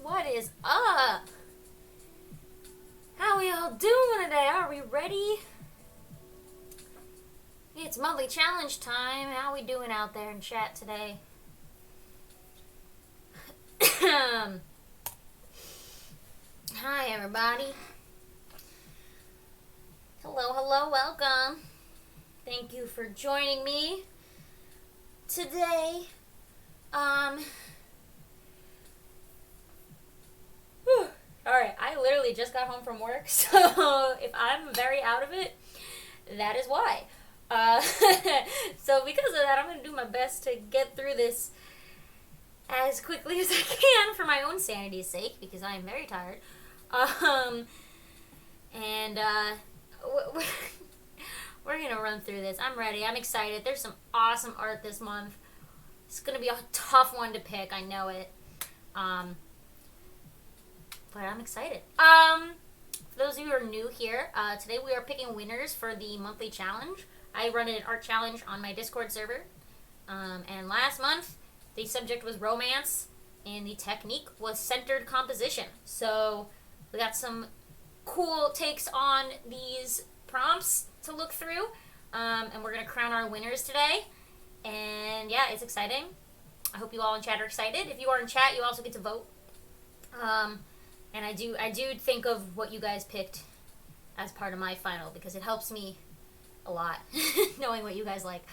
What is up? How we all doing today? Are we ready? It's monthly challenge time. How we doing out there in chat today? Hi everybody. Hello, welcome. Thank you for joining me today. Alright, I literally just got home from work, so if I'm very out of it, that is why. So because of that, I'm going to do my best to get through this as quickly as I can for my own sanity's sake, because I am very tired. We're going to run through this. I'm ready. I'm excited. There's some awesome art this month. It's going to be a tough one to pick. I know it. But I'm excited. For those of you who are new here, today we are picking winners for the monthly challenge. I run an art challenge on my Discord server. And last month, the subject was romance, and the technique was centered composition. So we got some cool takes on these prompts to look through. And we're going to crown our winners today. And yeah, it's exciting. I hope you all in chat are excited. If you are in chat, you also get to vote. And I do think of what you guys picked as part of my final, because it helps me a lot knowing what you guys like.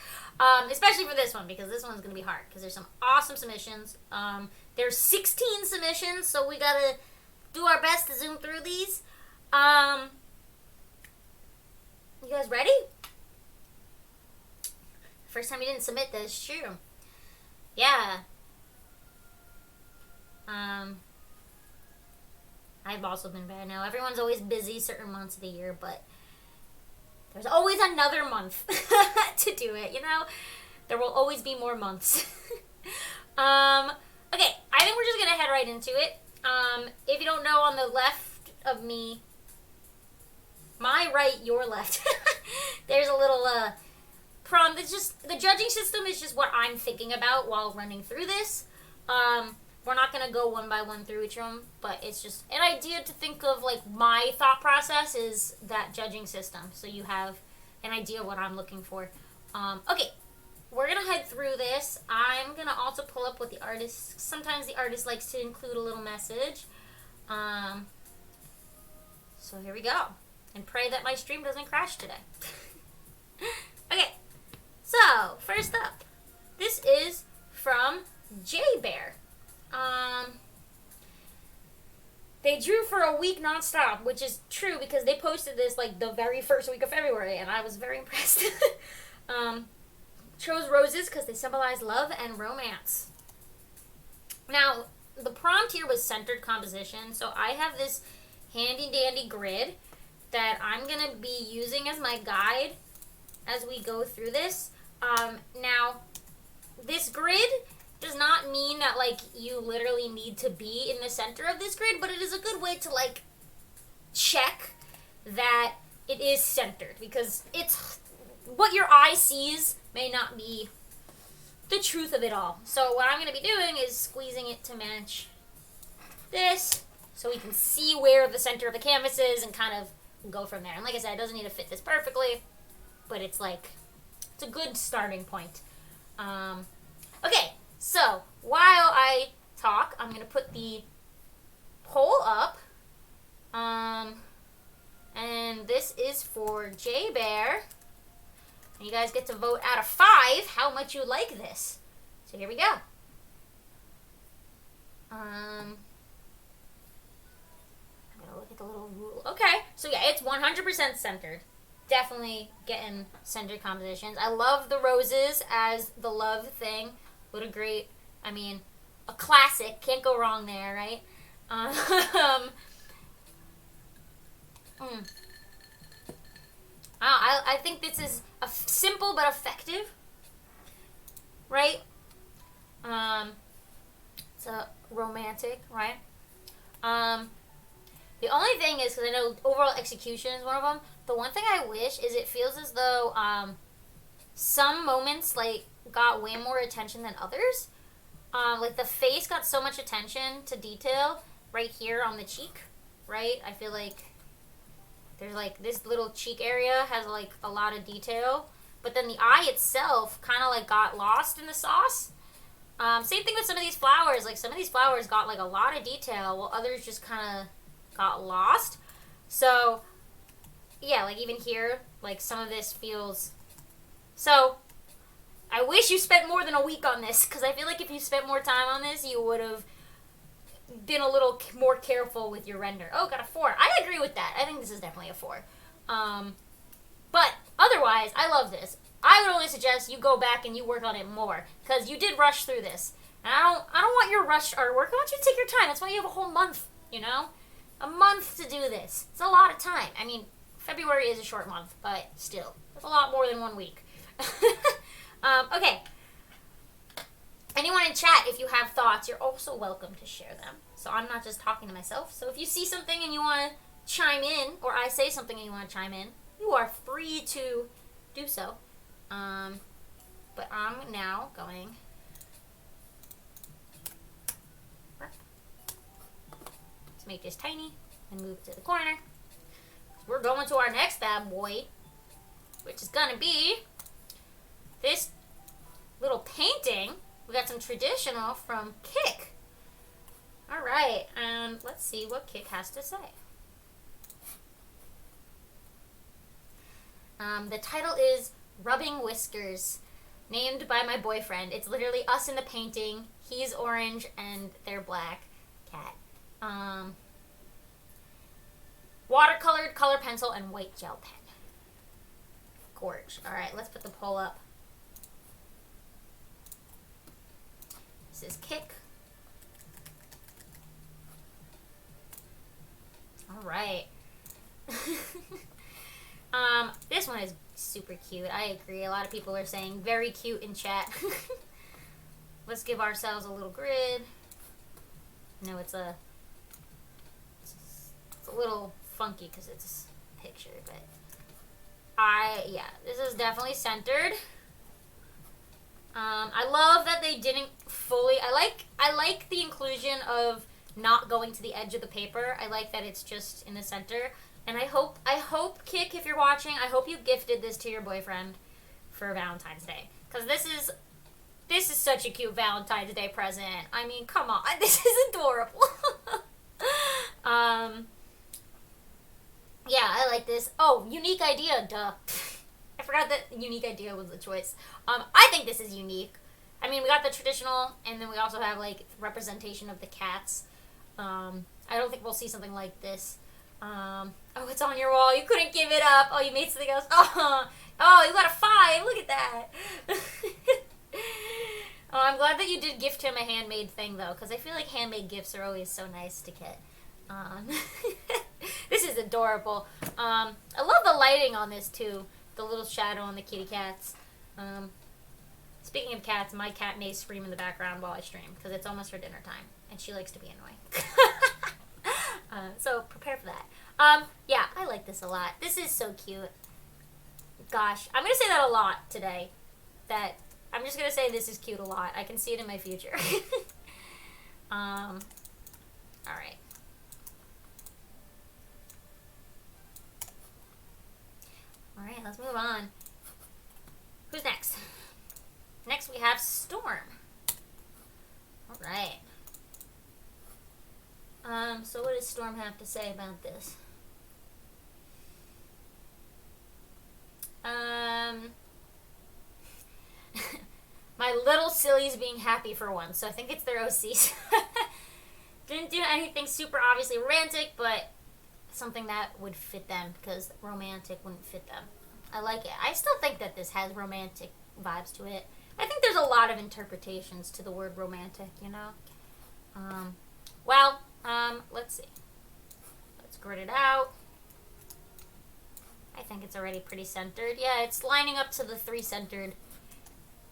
Especially for this one, because this one's going to be hard, because there's some awesome submissions. There's 16 submissions, so we got to do our best to zoom through these. You guys ready? First time you didn't submit this, true. Yeah. I've also been bad now. Everyone's always busy certain months of the year, but there's always another month to do it, you know? There will always be more months. Okay, I think we're just going to head right into it. If you don't know, on the left of me, my right, your left, there's a little prompt. It's just, the judging system is just what I'm thinking about while running through this. We're not going to go one by one through each room, but it's just an idea to think of, like, my thought process is that judging system, so you have an idea of what I'm looking for. Okay, we're going to head through this. I'm going to also pull up what the artist, sometimes the artist likes to include a little message. So here we go, and pray that my stream doesn't crash today. Okay, so, first up, this is from J-Bear. They drew for a week nonstop, which is true because they posted this like the very first week of February, and I was very impressed. Chose roses because they symbolize love and romance. Now, the prompt here was centered composition, so I have this handy dandy grid that I'm going to be using as my guide as we go through this. Now, this grid does not mean that, like, you literally need to be in the center of this grid, but it is a good way to, like, check that it is centered, because it's what your eye sees may not be the truth of it all. So what I'm going to be doing is squeezing it to match this, so we can see where the center of the canvas is and kind of go from there. And like I said, it doesn't need to fit this perfectly, but it's, like, it's a good starting point. Okay. So, while I talk, I'm going to put the poll up. And this is for J-Bear. And you guys get to vote out of 5 how much you like this. So, here we go. I'm going to look at the little rule. Okay. So, yeah, it's 100% centered. Definitely getting centered compositions. I love the roses as the love thing. What a great, I mean, a classic. Can't go wrong there, right? I think this is simple but effective, right? It's a romantic, right? The only thing is, because I know overall execution is one of them, the one thing I wish is it feels as though some moments, like, got way more attention than others. Like, the face got so much attention to detail right here on the cheek, right? I feel like there's like this little cheek area has like a lot of detail, but then the eye itself kind of like got lost in the sauce. Same thing with some of these flowers. Like some of these flowers got like a lot of detail, while others just kind of got lost. So yeah, like even here, like some of this feels. So I wish you spent more than a week on this, because I feel like if you spent more time on this, you would have been a little more careful with your render. Oh, got a 4. I agree with that. I think this is definitely a 4. But otherwise, I love this. I would only suggest you go back and you work on it more, because you did rush through this. And I don't want your rushed artwork. I want you to take your time. That's why you have a whole month, you know? A month to do this. It's a lot of time. I mean, February is a short month, but still. It's a lot more than 1 week. Okay. Anyone in chat, if you have thoughts, you're also welcome to share them. So I'm not just talking to myself. So if you see something and you want to chime in, or I say something and you want to chime in, you are free to do so. But I'm now going to make this tiny and move it to the corner. We're going to our next bad boy, which is going to be this little painting. We got some traditional from Kik. All right, and let's see what Kik has to say. The title is Rubbing Whiskers, named by my boyfriend. It's literally us in the painting. He's orange and they're black. Cat. Watercolored, color pencil, and white gel pen. Gorge. All right, let's put the poll up. This is Kik. All right. This one is super cute. I agree. A lot of people are saying very cute in chat. Let's give ourselves a little grid. No, it's a little funky because it's a picture, but yeah, this is definitely centered. I love that they didn't fully. I like the inclusion of not going to the edge of the paper. I like that it's just in the center. And I hope Kik, if you're watching, I hope you gifted this to your boyfriend for Valentine's Day, because this is such a cute Valentine's Day present. I mean, come on, this is adorable. Yeah, I like this. Oh, unique idea, duh. I forgot that unique idea was the choice. I think this is unique. I mean, we got the traditional, and then we also have, like, representation of the cats. I don't think we'll see something like this. Oh, it's on your wall. You couldn't give it up. Oh, you made something else. Oh, you got a 5. Look at that. Oh, I'm glad that you did gift him a handmade thing, though, because I feel like handmade gifts are always so nice to get. This is adorable. I love the lighting on this, too. The little shadow on the kitty cats. Speaking of cats, my cat may scream in the background while I stream, because it's almost her dinner time, and she likes to be annoying. So prepare for that. Yeah, I like this a lot. This is so cute. Gosh, I'm going to say that a lot today. That I'm just going to say this is cute a lot. I can see it in my future. Alright. Alright, let's move on. Who's next? Next we have Storm. Alright. So what does Storm have to say about this? My little sillies being happy for once, so I think it's their OCs. Didn't do anything super obviously romantic, but something that would fit them, because romantic wouldn't fit them. I like it. I still think that this has romantic vibes to it. I think there's a lot of interpretations to the word romantic, you know? Let's see. Let's grid it out. I think it's already pretty centered. Yeah, it's lining up to the 3 centered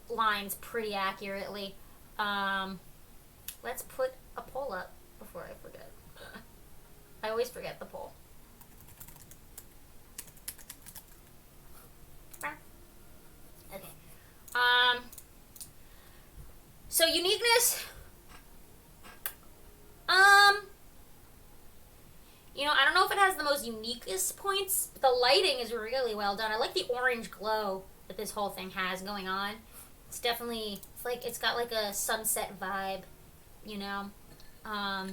lines pretty accurately. Let's put a poll up before I forget. I always forget the poll. Okay. So uniqueness. You know, I don't know if it has the most uniquest points, but the lighting is really well done. I like the orange glow that this whole thing has going on. It's definitely, it's got like a sunset vibe, you know? I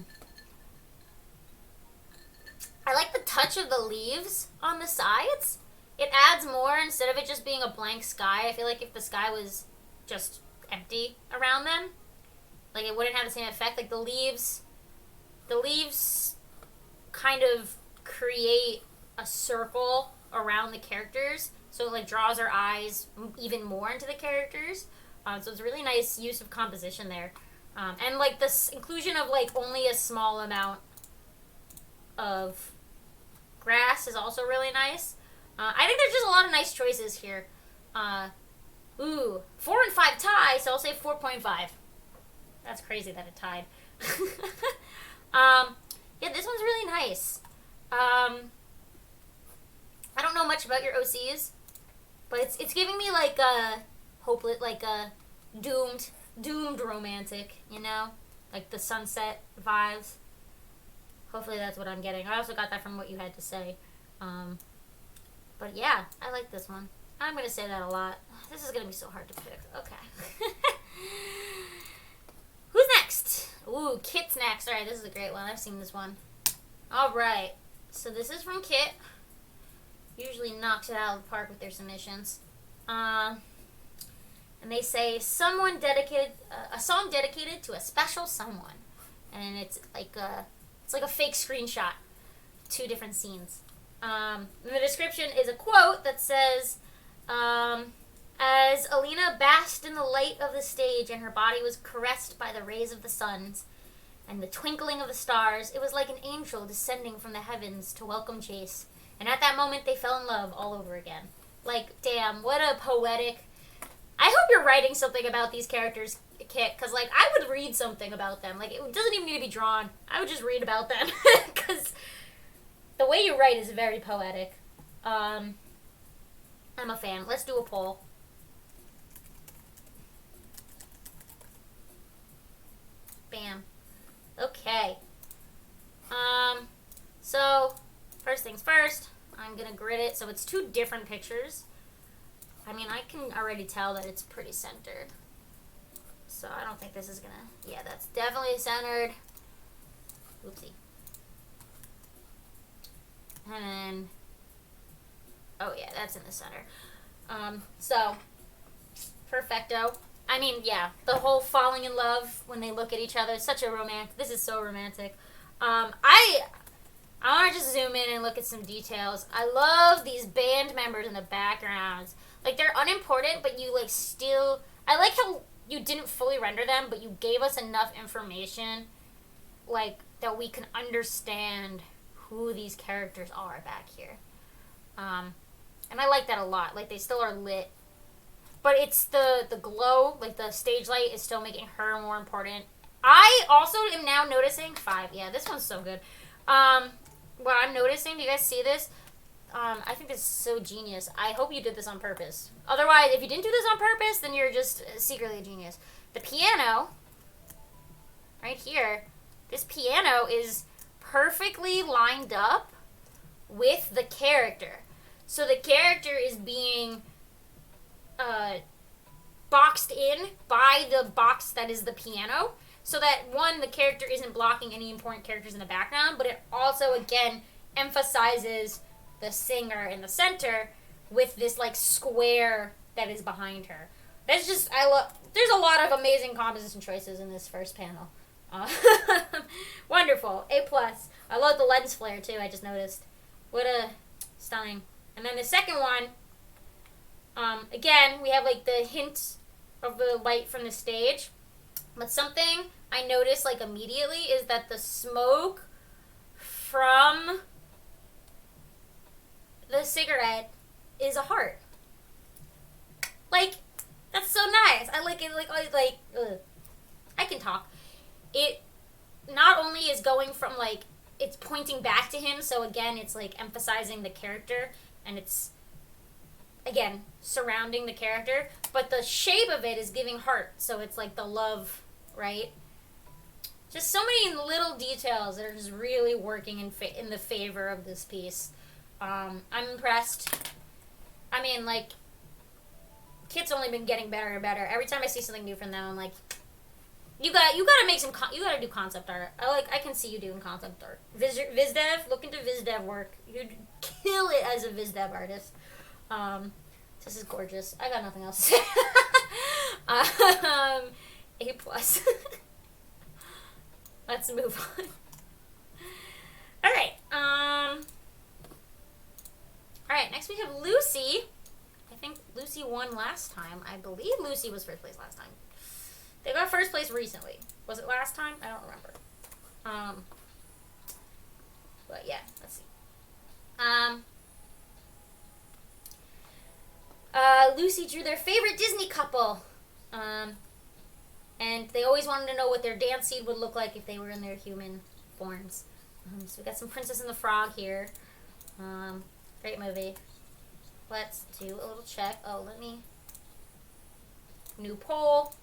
like the touch of the leaves on the sides. It adds more instead of it just being a blank sky. I feel like if the sky was just empty around them, like it wouldn't have the same effect. Like the leaves kind of create a circle around the characters, so it like draws our eyes even more into the characters. So it's a really nice use of composition there, and like this inclusion of like only a small amount of grass is also really nice. I think there's just a lot of nice choices here. 4 and 5 tie, so I'll say 4.5. That's crazy that it tied. Yeah, this one's really nice. I don't know much about your OCs, but it's giving me like a hopeless, like a doomed romantic, you know, like the sunset vibes. Hopefully that's what I'm getting. I also got that from what you had to say. But yeah, I like this one. I'm gonna say that a lot. This is gonna be so hard to pick. Okay. Who's next? Ooh, Kit's next. Alright, this is a great one. I've seen this one. Alright. So this is from Kit. Usually knocks it out of the park with their submissions. And they say, a song dedicated to a special someone. And it's like a fake screenshot. 2 different scenes. The description is a quote that says, as Alina basked in the light of the stage and her body was caressed by the rays of the suns and the twinkling of the stars, it was like an angel descending from the heavens to welcome Chase. And at that moment, they fell in love all over again. Like, damn, what a poetic... I hope you're writing something about these characters, Kit, because, like, I would read something about them. Like, it doesn't even need to be drawn. I would just read about them, because the way you write is very poetic. I'm a fan. Let's do a poll. Bam. Okay. So, first things first, I'm gonna grid it so it's 2 different pictures. I mean, I can already tell that it's pretty centered. So, I don't think this is gonna... Yeah, that's definitely centered. Oopsie. And then... Oh, yeah, that's in the center. So, perfecto. I mean, yeah, the whole falling in love when they look at each other, such a romantic... This is so romantic. I want to just zoom in and look at some details. I love these band members in the backgrounds. Like, they're unimportant, but you, like, still... I like how you didn't fully render them, but you gave us enough information, like, that we can understand who these characters are back here. And I like that a lot. Like, they still are lit. But it's the glow, like, the stage light is still making her more important. I also am now noticing... 5. Yeah, this one's so good. What I'm noticing, do you guys see this? I think this is so genius. I hope you did this on purpose. Otherwise, if you didn't do this on purpose, then you're just secretly a genius. The piano, right here, this piano is perfectly lined up with the character. So the character is being boxed in by the box that is the piano. So that, one, the character isn't blocking any important characters in the background, but it also, again, emphasizes the singer in the center with this, like, square that is behind her. That's just, there's a lot of amazing composition choices in this first panel. Wonderful. A+. I love the lens flare, too, I just noticed. What a stunning. And then the second one, again, we have, like, the hint of the light from the stage. But something I noticed, like, immediately is that the smoke from the cigarette is a heart. Like, that's so nice. I like it, I can talk. It not only is going from, like, it's pointing back to him, so again, it's, like, emphasizing the character, and it's, again, surrounding the character, but the shape of it is giving heart, so it's, like, the love, right? Just so many little details that are just really working in the favor of this piece. I'm impressed. I mean, like, Kit's only been getting better and better. Every time I see something new from them, I'm like, you gotta make some, you gotta do concept art. I can see you doing concept art. VizDev, look into VizDev work. You'd kill it as a VizDev artist. This is gorgeous. I got nothing else to say. A plus. Let's move on. All right. All right. Next we have Lucy. I think Lucy won last time. I believe Lucy was first place last time. They got first place recently. Was it last time? I don't remember. But yeah, let's see. Lucy drew their favorite Disney couple. And they always wanted to know what their dance seed would look like if they were in their human forms. So we got some Princess and the Frog here. Great movie. Let's do a little check. Oh, let me... New poll.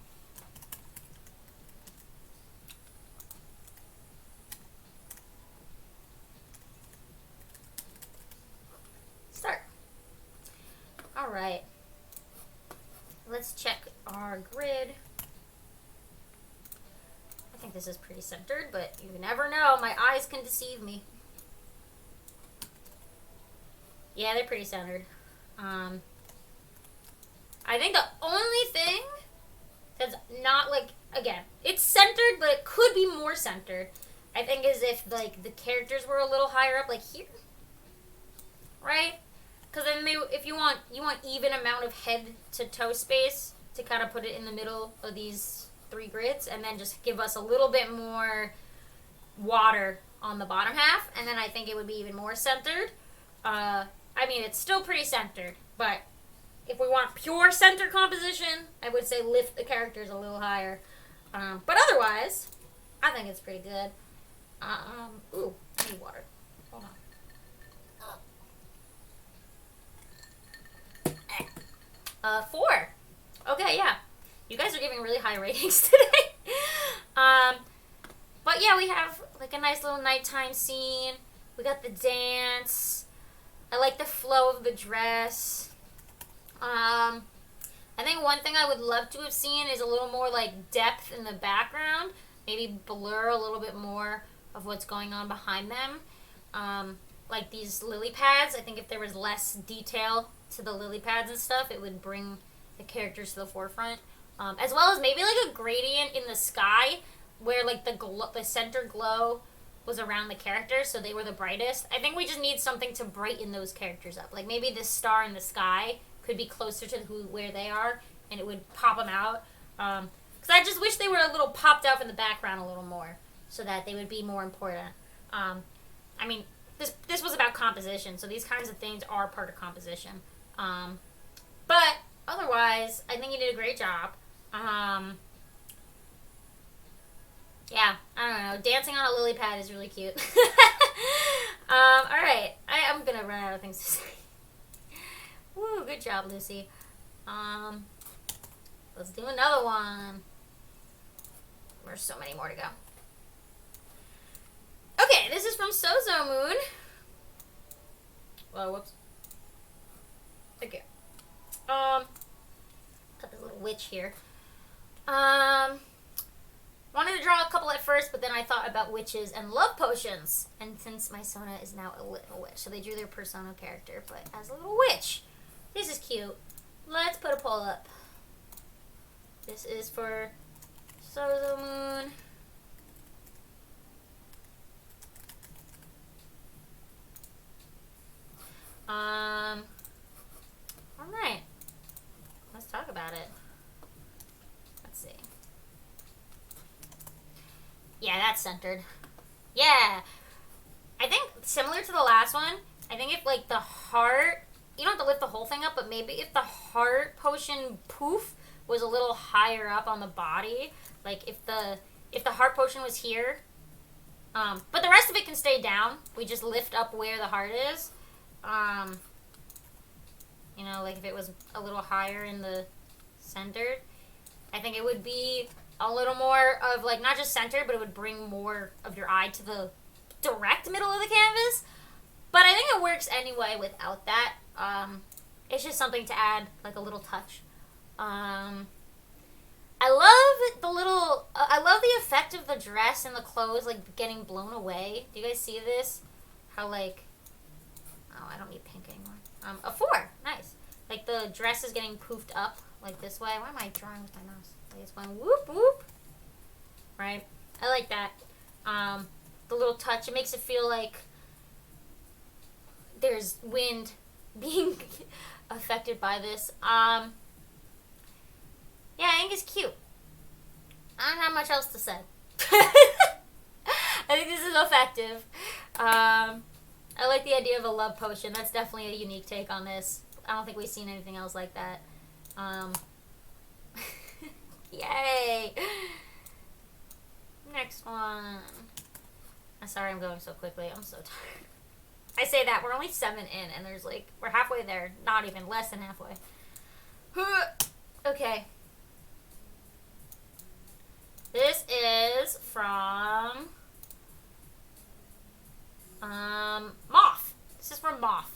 Start. All right. Let's check our grid. I think this is pretty centered, but you never know. My eyes can deceive me. Yeah, they're pretty centered. I think the only thing that's not, like, again, it's centered, but it could be more centered, I think, is if, like, the characters were a little higher up, like here. Right? Because then if you want even amount of head to toe space to kind of put it in the middle of these 3 grids, and then just give us a little bit more water on the bottom half, and then I think it would be even more centered. I mean, it's still pretty centered, but if we want pure center composition, I would say lift the characters a little higher. But otherwise, I think it's pretty good. Ooh, I need water. Hold on. 4. Okay, yeah. You guys are giving really high ratings today. But yeah, we have like a nice little nighttime scene. We got the dance. I like the flow of the dress. I think one thing I would love to have seen is a little more like depth in the background. Maybe blur a little bit more of what's going on behind them. Like these lily pads, I think if there was less detail to the lily pads and stuff, it would bring the characters to the forefront. As well as maybe like a gradient in the sky where like the center glow was around the characters, so they were the brightest. I think we just need something to brighten those characters up. Like maybe this star in the sky could be closer to where they are, and it would pop them out. Because I just wish they were a little popped out from the background a little more, so that they would be more important. I mean, this was about composition, so these kinds of things are part of composition. But otherwise, I think you did a great job. Yeah, I don't know. Dancing on a lily pad is really cute. Alright. I'm gonna run out of things to say. Woo, good job, Lucy. Let's do another one. There's so many more to go. Okay, this is from Sozo Moon. Whoa, whoops. Okay. Got this little witch here. Wanted to draw a couple at first, but then I thought about witches and love potions. And since my Sona is now a little witch, so they drew their persona character, but as a little witch. This is cute. Let's put a poll up. This is for Sozo Moon. Alright. Let's talk about it. Let's see. Yeah, that's centered. Yeah. I think similar to the last one, I think if like the heart, you don't have to lift the whole thing up, but maybe if the heart potion poof was a little higher up on the body, like if the heart potion was here, but the rest of it can stay down. We just lift up where the heart is. You know, like if it was a little higher in the center, I think it would be a little more of like not just center, but it would bring more of your eye to the direct middle of the canvas. But I think it works anyway without that. It's just something to add, like a little touch. I love I love the effect of the dress and the clothes, like, getting blown away. Do you guys see this? How, like, oh, I don't need pink anymore. A 4. Nice. Like, the dress is getting poofed up, like, this way. Why am I drawing with my mouse? Like, it's going whoop, whoop. Right? I like that. The little touch, it makes it feel like there's wind being affected by this. Yeah, I think it's cute. I don't have much else to say. I think this is effective. I like the idea of a love potion. That's definitely a unique take on this. I don't think we've seen anything else like that. Yay! Next one. I'm sorry I'm going so quickly. I'm so tired. I say that. We're only 7 in, and there's like, we're halfway there. Not even, less than halfway. Okay. This is from Moth. This is from Moth.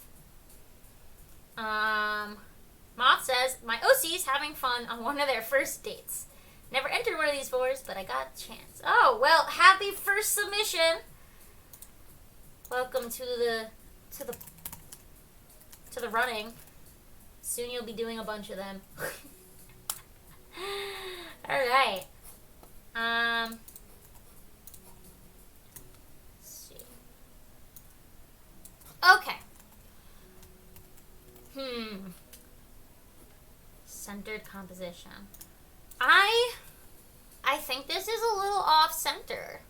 Moth says, my OC's having fun on one of their first dates. Never entered one of these fours, but I got a chance. Oh, well, happy first submission. Welcome to the running. Soon you'll be doing a bunch of them. All right. Let's see. Okay. Centered composition. I think this is a little off center.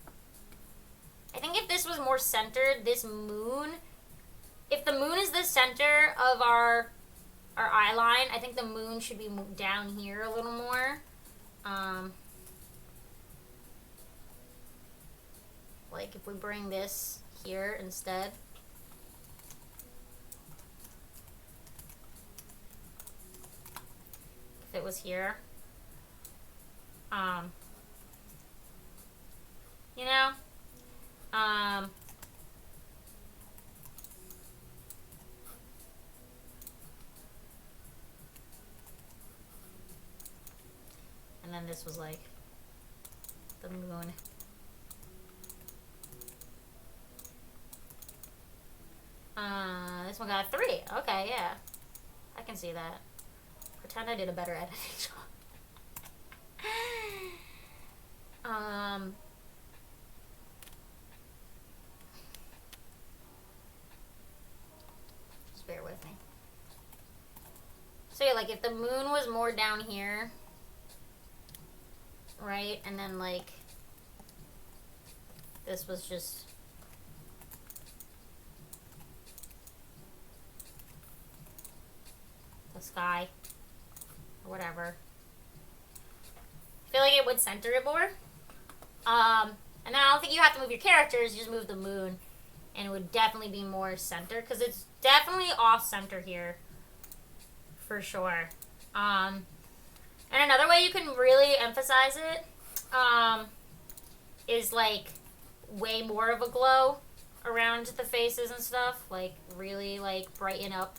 I think if this was more centered, this moon, if the moon is the center of our eye line, I think the moon should be down here a little more. Like if we bring this here instead. If it was here. You know? And then this was like the moon. This one got a 3. Okay, yeah. I can see that. Pretend I did a better editing job. Just bear with me. So yeah, like if the moon was more down here, right? And then like this was just the sky or whatever. I feel like it would center it more. And then I don't think you have to move your characters, you just move the moon and it would definitely be more center because it's definitely off center here for sure. And another way you can really emphasize it is like way more of a glow around the faces and stuff, like really like brighten up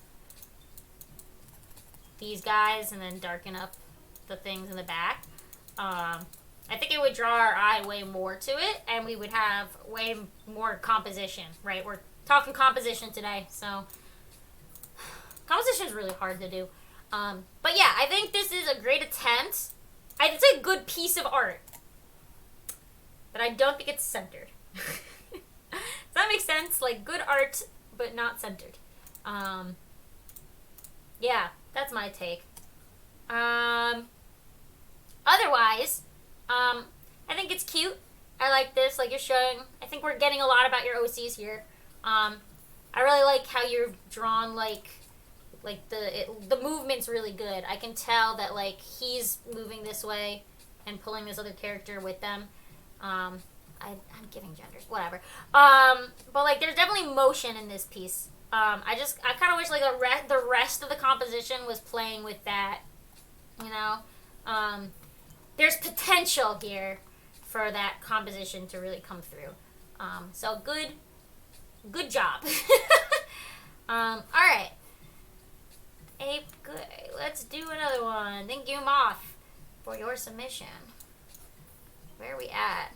these guys and then darken up the things in the back. I think it would draw our eye way more to it and we would have way more composition, right? We're talking composition today, so composition is really hard to do. But yeah, I think this is a great attempt. It's a good piece of art, but I don't think it's centered. Does that make sense? Like good art, but not centered. Yeah, that's my take. Otherwise, I think it's cute. I like this. Like you're showing, I think we're getting a lot about your OCs here. I really like how you're drawn like the movement's really good. I can tell that like he's moving this way and pulling this other character with them. I'm giving genders, whatever. But like there's definitely motion in this piece. I kind of wish like the rest of the composition was playing with that, you know. there's potential here for that composition to really come through. So good job. All right. Ape, good. Let's do another one. Thank you, Moth, for your submission. Where are we at?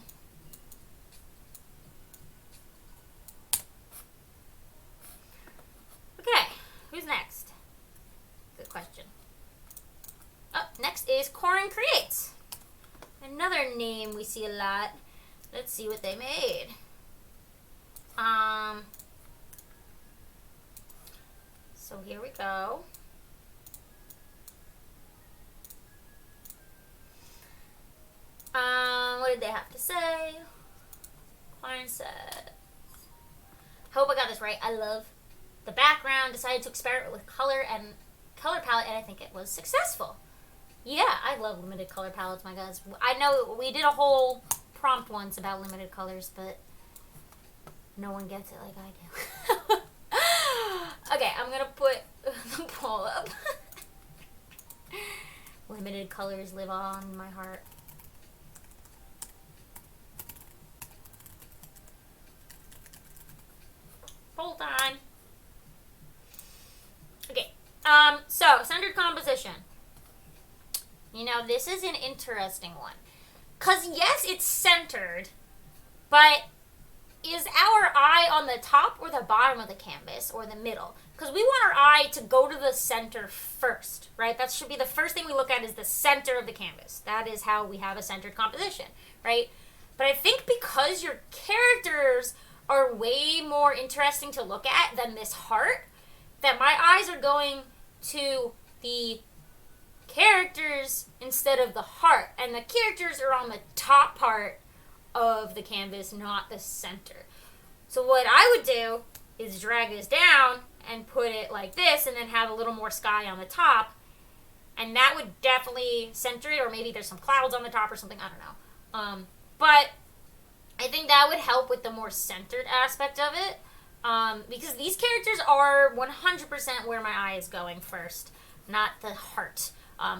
Okay, who's next? Good question. Oh, next is Corin Creates. Another name we see a lot. Let's see what they made. So here we go. What did they have to say? Corin says, hope I got this right. I love the background. Decided to experiment with color palette, and I think it was successful. Yeah, I love limited color palettes, my guys. I know we did a whole prompt once about limited colors, but no one gets it like I do. Okay, I'm gonna put the poll up. Limited colors live on in my heart. Poll time. Okay, so centered composition. You know, this is an interesting one. Because, yes, it's centered, but is our eye on the top or the bottom of the canvas or the middle? Because we want our eye to go to the center first, right? That should be the first thing we look at is the center of the canvas. That is how we have a centered composition, right? But I think because your characters are way more interesting to look at than this heart, that my eyes are going to the characters instead of the heart, and the characters are on the top part of the canvas, not the center. So what I would do is drag this down and put it like this, and then have a little more sky on the top, and that would definitely center it, or maybe there's some clouds on the top or something, I don't know. But I think that would help with the more centered aspect of it, because these characters are 100% where my eye is going first, not the heart.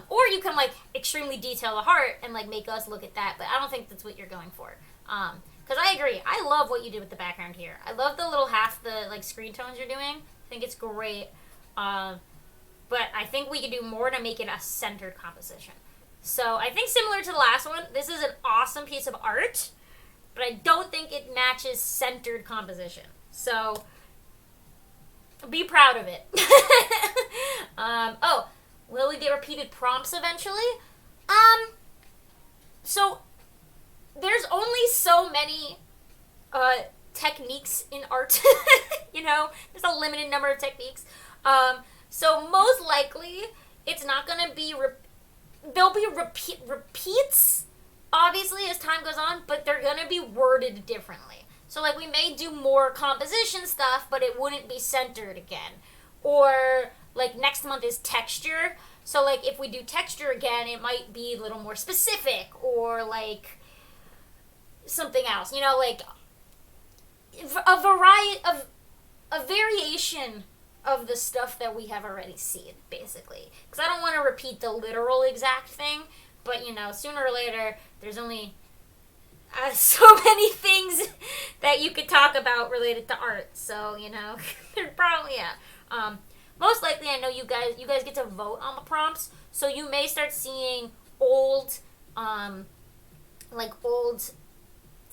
Or you can, like, extremely detail the heart and, like, make us look at that, but I don't think that's what you're going for. Because I agree. I love what you did with the background here. I love the little screen tones you're doing. I think it's great. But I think we could do more to make it a centered composition. So I think similar to the last one, this is an awesome piece of art, but I don't think it matches centered composition. So be proud of it. Will we get repeated prompts eventually? So there's only so many techniques in art. You know, there's a limited number of techniques. So most likely it's not going to be there'll be repeats obviously as time goes on, but they're going to be worded differently. So like we may do more composition stuff, but it wouldn't be centered again. Or like next month is texture. So like if we do texture again, it might be a little more specific, or like something else. You know, like a variety of a variation of the stuff that we have already seen, basically. Because I don't want to repeat the literal exact thing, but you know, sooner or later, there's only so many things that you could talk about related to art. So you know, there's probably most likely, I know you guys get to vote on the prompts, so you may start seeing old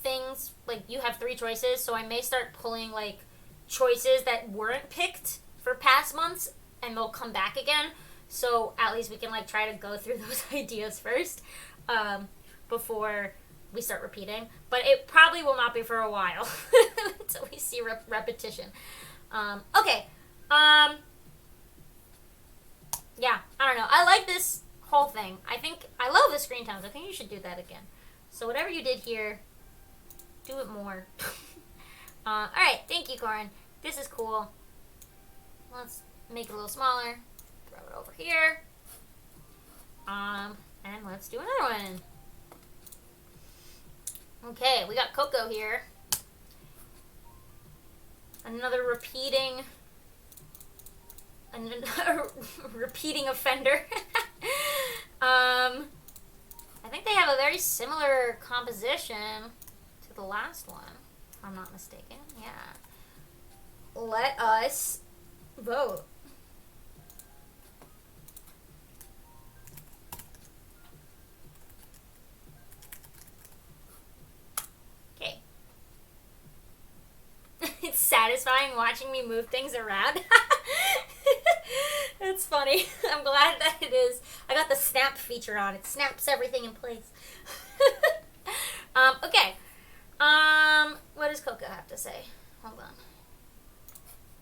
things. Like you have 3 choices, so I may start pulling like choices that weren't picked for past months, and they'll come back again. So at least we can like try to go through those ideas first before we start repeating. But it probably will not be for a while until we see repetition. Okay. Yeah, I don't know. I like this whole thing. I love the screen tones. I think you should do that again. So whatever you did here, do it more. Alright, thank you, Corin. This is cool. Let's make it a little smaller. Throw it over here. And let's do another one. Okay, we got Coco here. Another repeating offender. I think they have a very similar composition to the last one, if I'm not mistaken. Yeah. Let us vote. Okay. It's satisfying watching me move things around. It's funny. I'm glad that it is. I got the snap feature on. It snaps everything in place. Okay. What does Coco have to say? Hold on.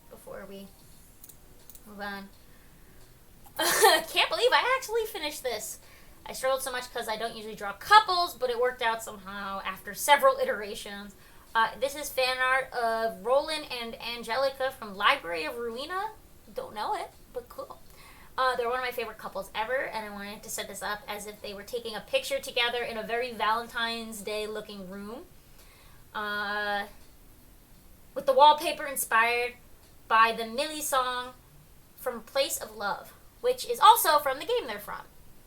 Before we move on. Can't believe I actually finished this. I struggled so much because I don't usually draw couples, but it worked out somehow after several iterations. This is fan art of Roland and Angelica from Library of Ruina. Don't know it, but cool. They're one of my favorite couples ever, and I wanted to set this up as if they were taking a picture together in a very Valentine's Day looking room. With the wallpaper inspired by the Millie song from Place of Love, which is also from the game they're from.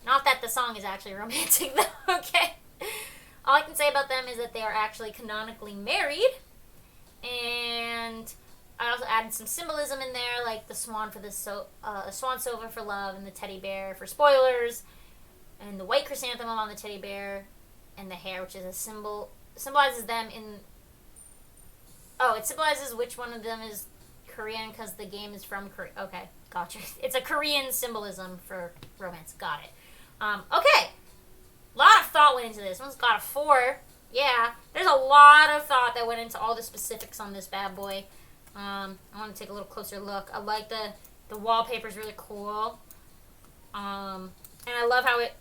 Not that the song is actually romantic, though, okay? All I can say about them is that they are actually canonically married, and I also added some symbolism in there, like the swan for the swan sova for love, and the teddy bear for spoilers, and the white chrysanthemum on the teddy bear, and the hair, which is a symbolizes them in. Oh, it symbolizes which one of them is Korean because the game is from Korea. Okay, gotcha. It's a Korean symbolism for romance. Got it. Okay. A lot of thought went into this. One's got a 4. Yeah, there's a lot of thought that went into all the specifics on this bad boy. I want to take a little closer look. I like the wallpaper is really cool. And I love how it,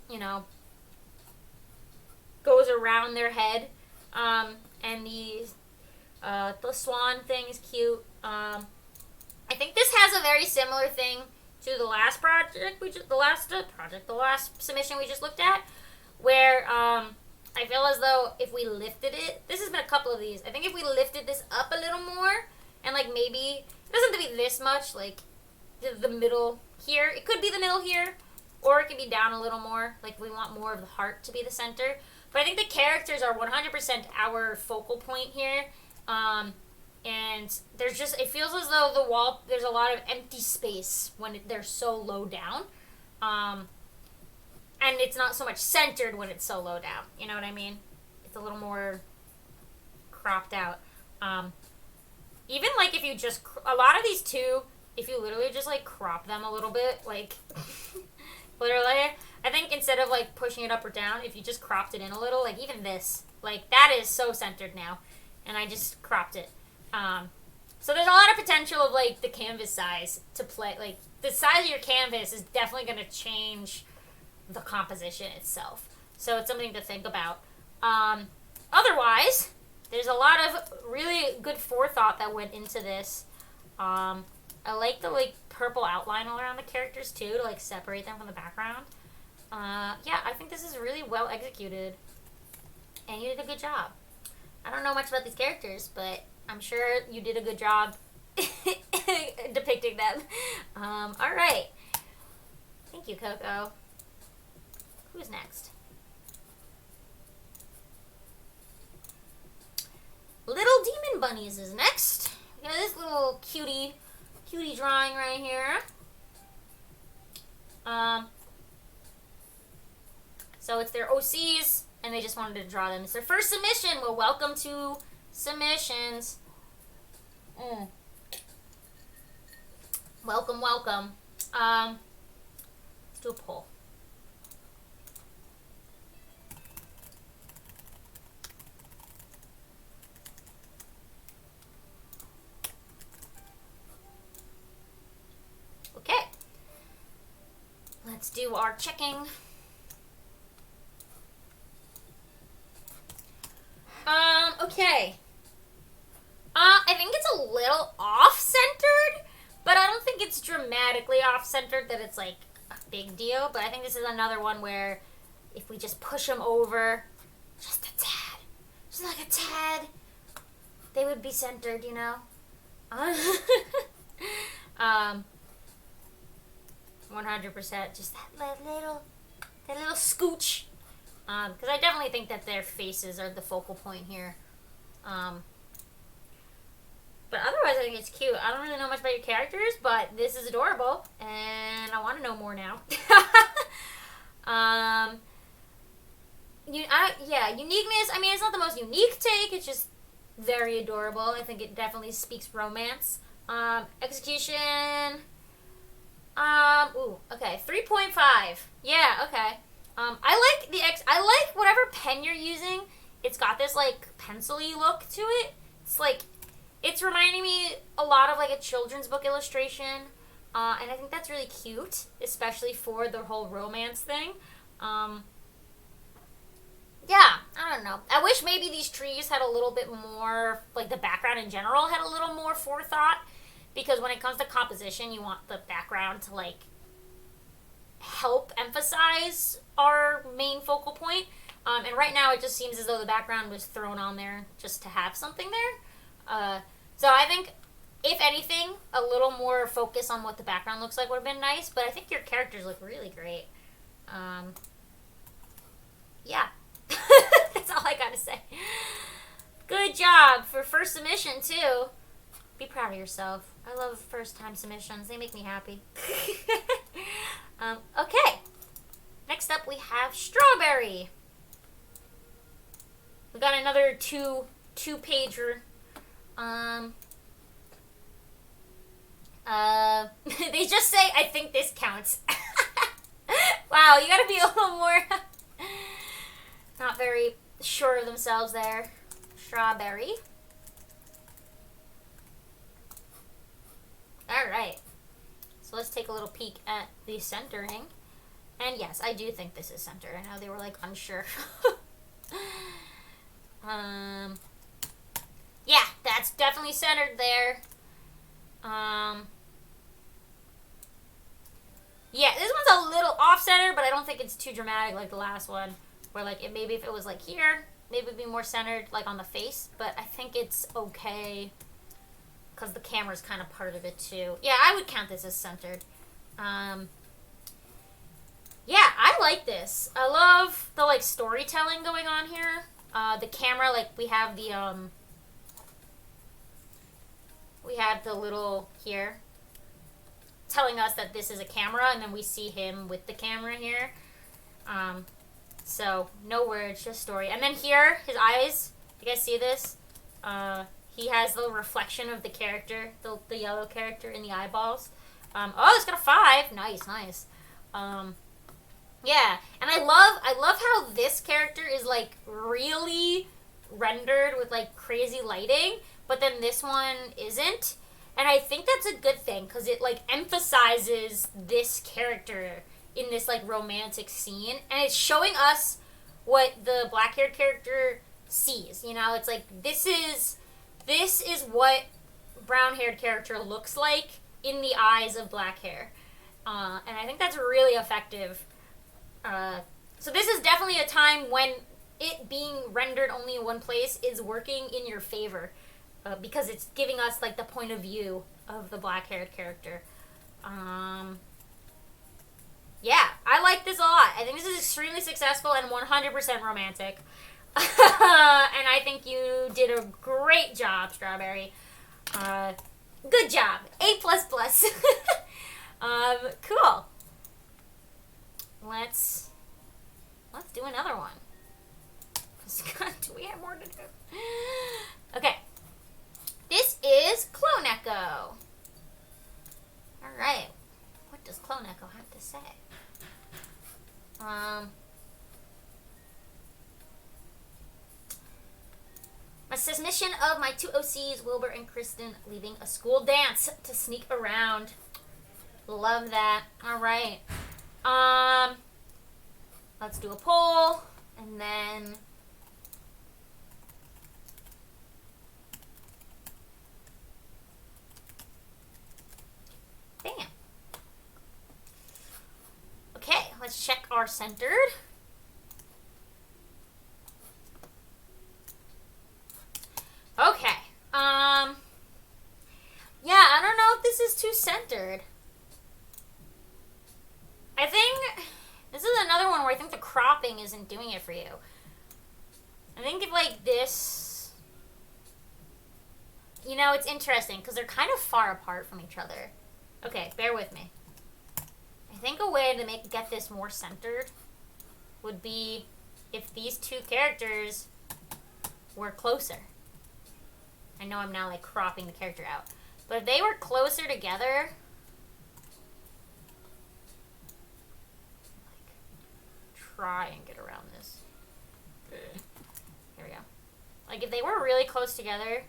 goes around their head. And the swan thing is cute. I think this has a very similar thing to the last project the last submission we just looked at, where I feel as though if we lifted it, this has been a couple of these. I think if we lifted this up a little more, and like maybe it doesn't have to be this much, like the middle here. It could be the middle here, or it could be down a little more. Like we want more of the heart to be the center. But I think the characters are 100% our focal point here. And there's just, it feels as though the wall, there's a lot of empty space when they're so low down. And it's not so much centered when it's so low down. You know what I mean? It's a little more cropped out. Even like if you just, a lot of these too, if you literally just like crop them a little bit, like literally, I think instead of like pushing it up or down, if you just cropped it in a little, like even this, like that is so centered now. And I just cropped it. So there's a lot of potential of like the canvas size to play. Like the size of your canvas is definitely going to change the composition itself. So it's something to think about. Otherwise, there's a lot of really good forethought that went into this. I like the like purple outline all around the characters too to like separate them from the background. Yeah, I think this is really well executed, and you did a good job. I don't know much about these characters, but I'm sure you did a good job depicting them. All right. Thank you, Coco. Who's next? Little Demon Bunnies is next. We got this little cutie drawing right here. So it's their OCs, and they just wanted to draw them. It's their first submission. Well, welcome to submissions. Welcome. Let's do a poll. Okay. Let's do our checking. Okay. I think it's a little off-centered, but I don't think it's dramatically off-centered that it's, like, a big deal. But I think this is another one where if we just push them over just a tad, just like a tad, they would be centered, you know? 100%. Just that little scooch Because I definitely think that their faces are the focal point here. But otherwise, I think it's cute. I don't really know much about your characters, but this is adorable, and I want to know more now. Yeah, uniqueness. I mean, it's not the most unique take. It's just very adorable. I think it definitely speaks romance. Execution. Okay, 3.5. Yeah, okay. I like whatever pen you're using. It's got this like pencil-y look to it. It's reminding me a lot of like a children's book illustration. And I think that's really cute, especially for the whole romance thing. Yeah, I don't know. I wish maybe these trees had a little bit more, like the background in general had a little more forethought. Because when it comes to composition, you want the background to like help emphasize our main focal point. And right now it just seems as though the background was thrown on there just to have something there. So I think, if anything, a little more focus on what the background looks like would have been nice. But I think your characters look really great. Yeah. That's all I gotta say. Good job for first submission, too. Be proud of yourself. I love first-time submissions. They make me happy. Okay. Next up, we have Strawberry. We got another two-pager. They just say, I think this counts. Wow, you gotta be a little more not very sure of themselves there. Strawberry. Alright. So let's take a little peek at the centering. And yes, I do think this is centered. I know they were like unsure. Yeah, that's definitely centered there. Yeah, this one's a little off-center, but I don't think it's too dramatic like the last one. Where like maybe if it was like here, maybe it'd be more centered like on the face. But I think it's okay because the camera's kind of part of it too. Yeah, I would count this as centered. Yeah, I like this. I love the like storytelling going on here. The camera, like we have the little here telling us that this is a camera, and then we see him with the camera here. So no words, just story. And then here, his eyes. You guys see this? He has the reflection of the character, the yellow character in the eyeballs. Oh, it's got a 5. Nice. Yeah, and I love how this character is like really rendered with like crazy lighting, but then this one isn't. And I think that's a good thing because it like emphasizes this character in this like romantic scene, and it's showing us what the black-haired character sees. You know, it's like this is what brown-haired character looks like in the eyes of black hair, and I think that's really effective. So this is definitely a time when it being rendered only in one place is working in your favor, because it's giving us like the point of view of the black-haired character. Yeah, I like this a lot. I think this is extremely successful and 100% romantic. And I think you did a great job, Strawberry. Good job. A++. Cool. Let's do another one. Do we have more to do? Okay. This is Clone Echo. Alright. What does Clone Echo have to say? My submission of my 2 OCs, Wilbur and Kristen, leaving a school dance to sneak around. Love that. Alright. Let's do a poll, and then bam. Okay, let's check our centered. Okay. Yeah, I don't know if this is too centered. I think this is another one where I think the crop cropping isn't doing it for you. I think if like this, you know, it's interesting because they're kind of far apart from each other. Okay, bear with me. I think a way to get this more centered would be if these two characters were closer. I know I'm now like cropping the character out, but if they were closer together, like, try and get around this. Here we go. Like if they were really close together,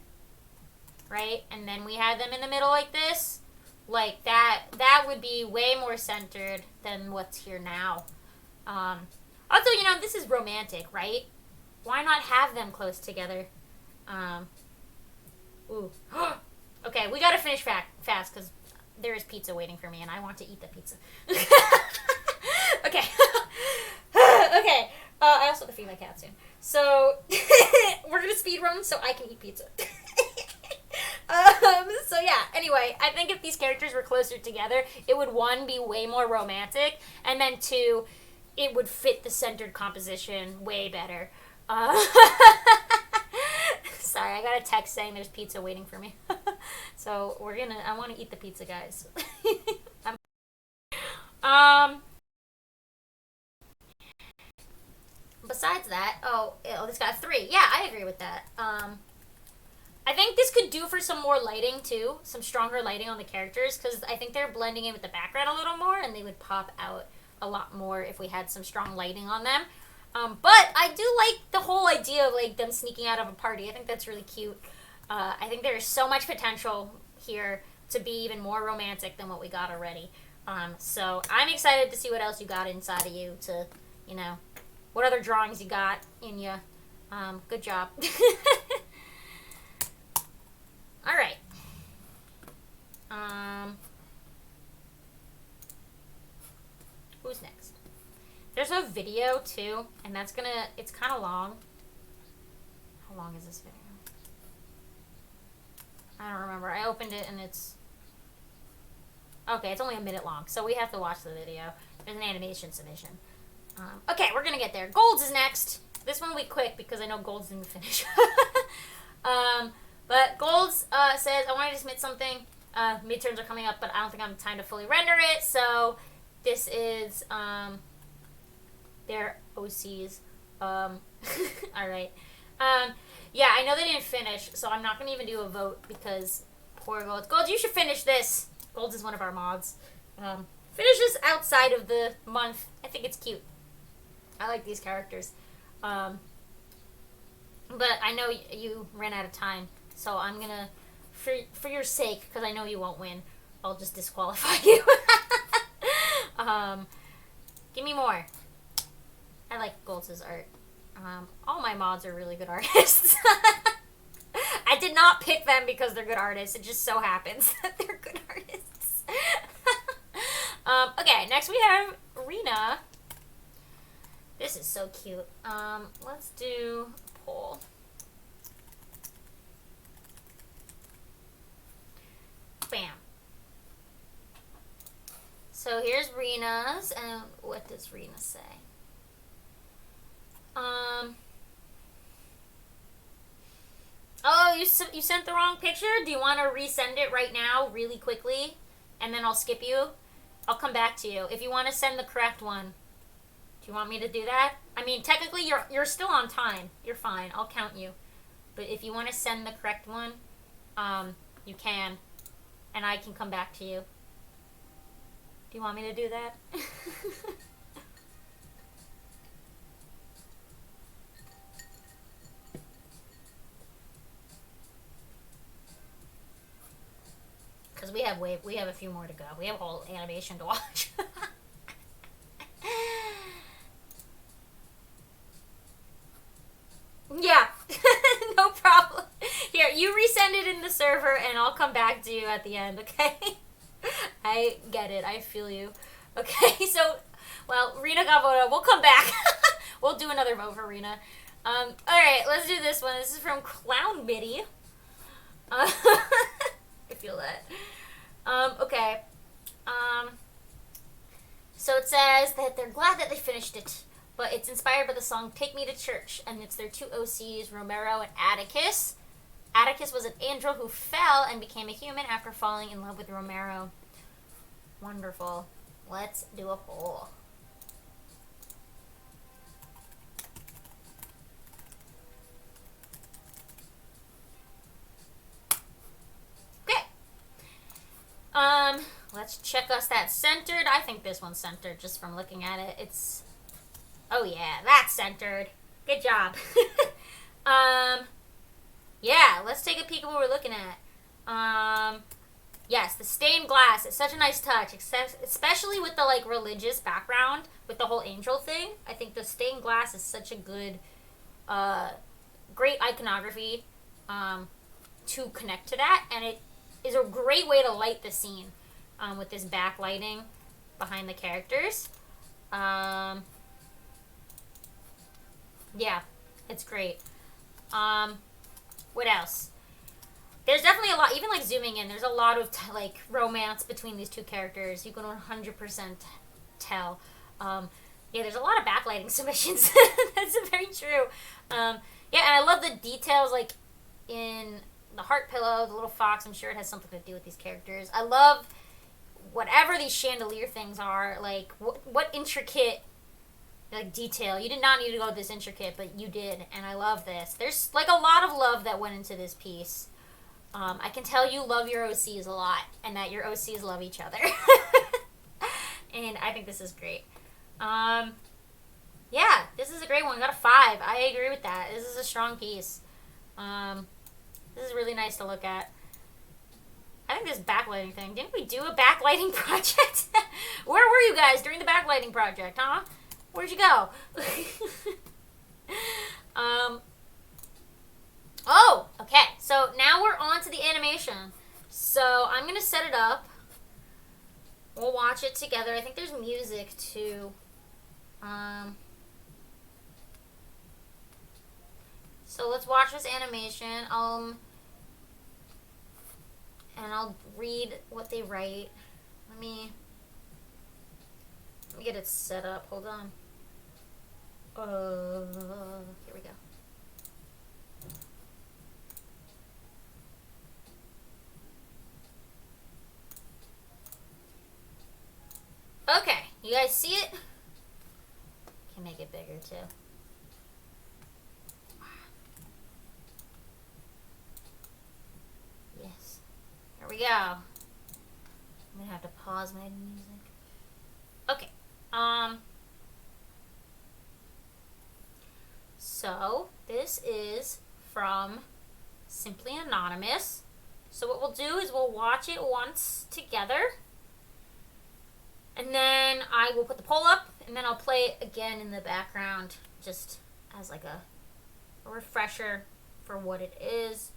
right, and then we had them in the middle like this, like that would be way more centered than what's here now. Also, you know, this is romantic, right? Why not have them close together? Ooh. Okay, we gotta finish fast because there is pizza waiting for me and I want to eat the pizza. Okay. Okay. I also have to feed my cat soon. So, we're gonna speed run so I can eat pizza. So yeah, anyway, I think if these characters were closer together, it would, one, be way more romantic, and then two, it would fit the centered composition way better. Sorry, I got a text saying there's pizza waiting for me. So I want to eat the pizza, guys. Besides that, this got 3. Yeah, I agree with that. I think this could do for some more lighting too, some stronger lighting on the characters, because I think they're blending in with the background a little more, and they would pop out a lot more if we had some strong lighting on them. But I do like the whole idea of like them sneaking out of a party. I think that's really cute. I think there is so much potential here to be even more romantic than what we got already. So I'm excited to see what else you got inside of you to, you know, what other drawings you got in you. Good job. All right. Who's next? There's a video too, and it's kind of long. How long is this video? I don't remember. I opened it and it's only a minute long, so we have to watch the video. There's an animation submission. Okay, we're gonna get there. Golds is next. This one will be quick because I know Golds didn't finish. But Golds says, I wanted to submit something. Midterms are coming up, but I don't think I have time to fully render it. So this is their OCs. All right. Yeah, I know they didn't finish, so I'm not going to even do a vote because poor Golds. Golds, you should finish this. Golds is one of our mods. Finish this outside of the month. I think it's cute. I like these characters. But I know you ran out of time. So I'm going to, for your sake, because I know you won't win, I'll just disqualify you. Give me more. I like Golds' art. All my mods are really good artists. I did not pick them because they're good artists. It just so happens that they're good artists. Okay, next we have Rena. This is so cute. Let's do a poll. Bam. So here's Rena's, and what does Rena say? Oh, you sent the wrong picture? Do you want to resend it right now, really quickly, and then I'll skip you? I'll come back to you. If you want to send the correct one, do you want me to do that? I mean, technically, you're still on time. You're fine. I'll count you. But if you want to send the correct one, you can. And I can come back to you. Do you want me to do that? Because we have a few more to go. We have a whole animation to watch. Yeah, no problem. Here, you resend it in the server, and I'll come back to you at the end, okay? I get it. I feel you. Okay, so, well, Rena got voted. We'll come back. We'll do another vote for Rena. Alright, let's do this one. This is from Clown Biddy. I feel that. Okay. So it says that they're glad that they finished it. but it's inspired by the song Take Me to Church, and it's their two OCs, Romero and Atticus. Atticus was an angel who fell and became a human after falling in love with Romero. Wonderful. Let's do a poll. Okay. Let's check us that centered. I think this one's centered just from looking at it. It's, oh yeah, that's centered. Good job. Yeah, let's take a peek at what we're looking at. Yes, the stained glass is such a nice touch, especially with the like religious background with the whole angel thing. I think the stained glass is such a good, great iconography to connect to that, and it is a great way to light the scene with this backlighting behind the characters. Yeah, it's great. What else? There's definitely a lot, even like zooming in, there's a lot of like romance between these two characters. You can 100% tell. Yeah, there's a lot of backlighting submissions. That's very true. Yeah, and I love the details like in the heart pillow, the little fox. I'm sure it has something to do with these characters. I love whatever these chandelier things are. Like what intricate like detail. You did not need to go this intricate, but you did, and I love this. There's like a lot of love that went into this piece. I can tell you love your OCs a lot, and that your OCs love each other. And I think this is great. Yeah, this is a great one. We got a 5. I agree with that. This is a strong piece. This is really nice to look at. I think this backlighting thing. Didn't we do a backlighting project? Where were you guys during the backlighting project, huh? Where'd you go? Oh, okay. So now we're on to the animation. So I'm going to set it up. We'll watch it together. I think there's music too. So let's watch this animation. And I'll read what they write. Let me get it set up. Hold on. Here we go. Okay, you guys see it? Can make it bigger too. Yes. There we go. I'm gonna have to pause my music. Okay. So this is from Simply Anonymous. So what we'll do is we'll watch it once together. And then I will put the poll up, and then I'll play it again in the background, just as like a refresher for what it is.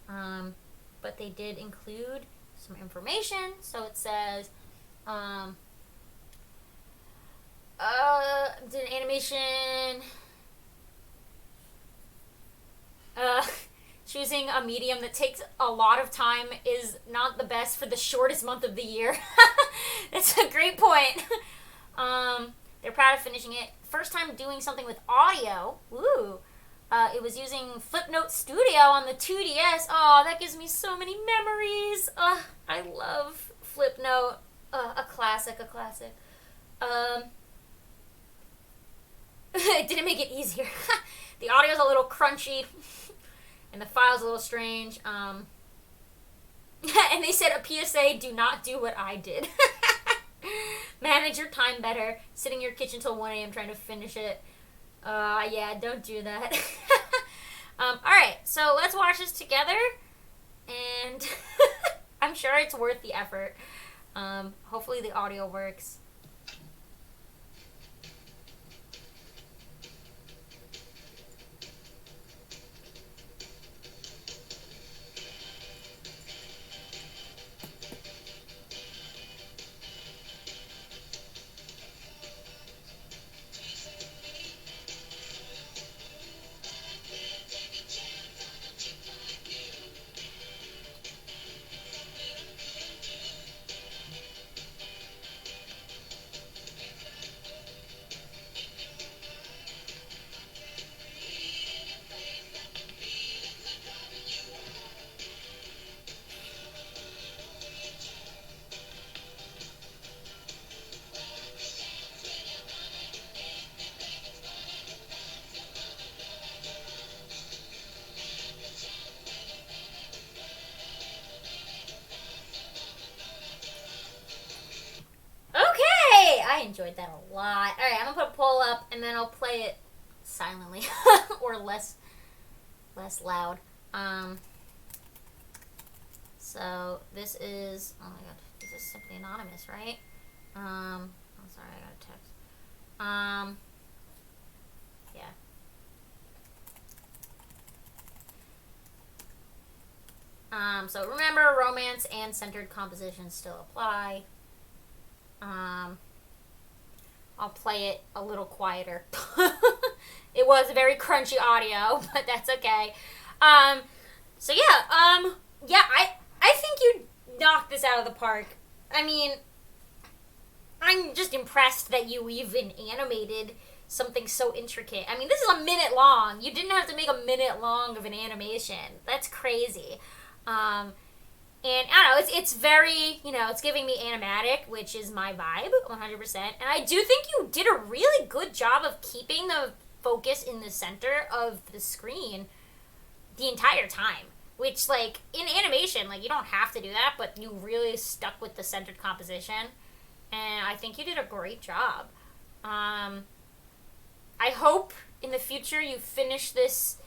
But they did include some information. So it says, did an animation, choosing a medium that takes a lot of time is not the best for the shortest month of the year. That's a great point. They're proud of finishing it. First time doing something with audio. Woo! It was using Flipnote Studio on the 2DS. Oh, that gives me so many memories. I love Flipnote. A classic. It didn't make it easier. The audio's a little crunchy. And the file's a little strange. And they said a PSA, do not do what I did. Manage your time better. Sitting in your kitchen till 1 a.m. trying to finish it. Yeah, don't do that. Alright, so let's watch this together. And I'm sure it's worth the effort. Hopefully the audio works. enjoyed that a lot. Alright, I'm gonna put a poll up and then I'll play it silently or less loud. So this is, oh my god, this is simply anonymous, right? I'm sorry, I got a text. Yeah. So remember, romance and centered compositions still apply. I'll play it a little quieter. It was very crunchy audio, but that's okay. So yeah, yeah, I think you knocked this out of the park. I mean, I'm just impressed that you even animated something so intricate. I mean, this is a minute long. You didn't have to make a minute long of an animation. That's crazy. And I don't know, it's very, it's giving me animatic, which is my vibe, 100%. And I do think you did a really good job of keeping the focus in the center of the screen the entire time. Which, like, in animation, like, you don't have to do that, but you really stuck with the centered composition. And I think you did a great job. I hope in the future you finish this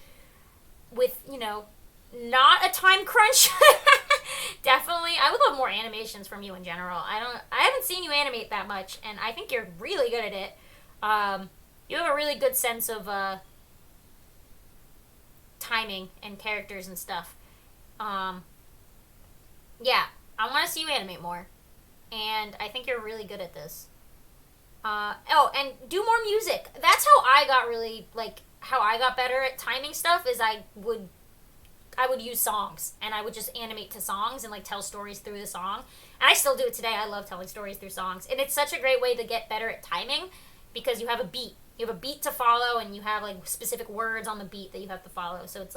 with, not a time crunch. Definitely. I would love more animations from you in general. I haven't seen you animate that much, and I think you're really good at it. You have a really good sense of timing and characters and stuff. Yeah, I want to see you animate more. And I think you're really good at this. And do more music. That's how I got really, how I got better at timing stuff is I would use songs, and I would just animate to songs and, tell stories through the song. And I still do it today. I love telling stories through songs. And it's such a great way to get better at timing because you have a beat. You have a beat to follow, and you have, specific words on the beat that you have to follow. So it's,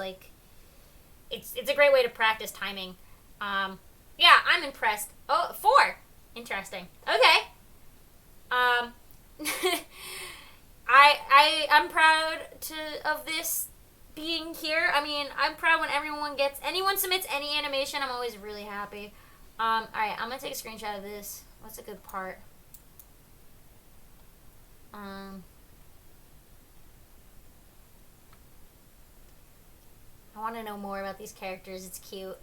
it's a great way to practice timing. Yeah, I'm impressed. Oh, 4. Interesting. Okay. I'm proud of this being here. I mean, I'm proud when anyone submits any animation. I'm always really happy. Alright, I'm gonna take a screenshot of this. What's a good part? I want to know more about these characters. It's cute.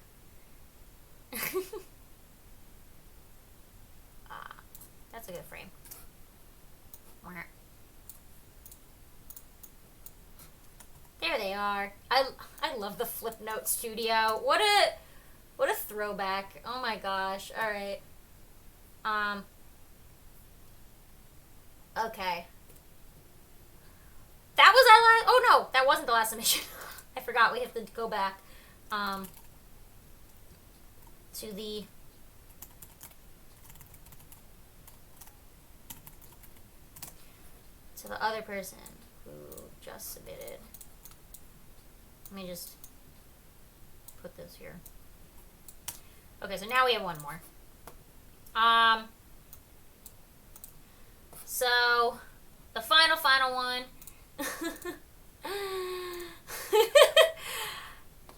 That's a good frame. There they are. I love the Flipnote Studio. What a throwback. Oh my gosh. All right. Okay. That was our last. Oh no, that wasn't the last submission. I forgot. We have to go back. To the. To the other person who just submitted. Let me just put this here. Okay, so now we have one more. So the final one.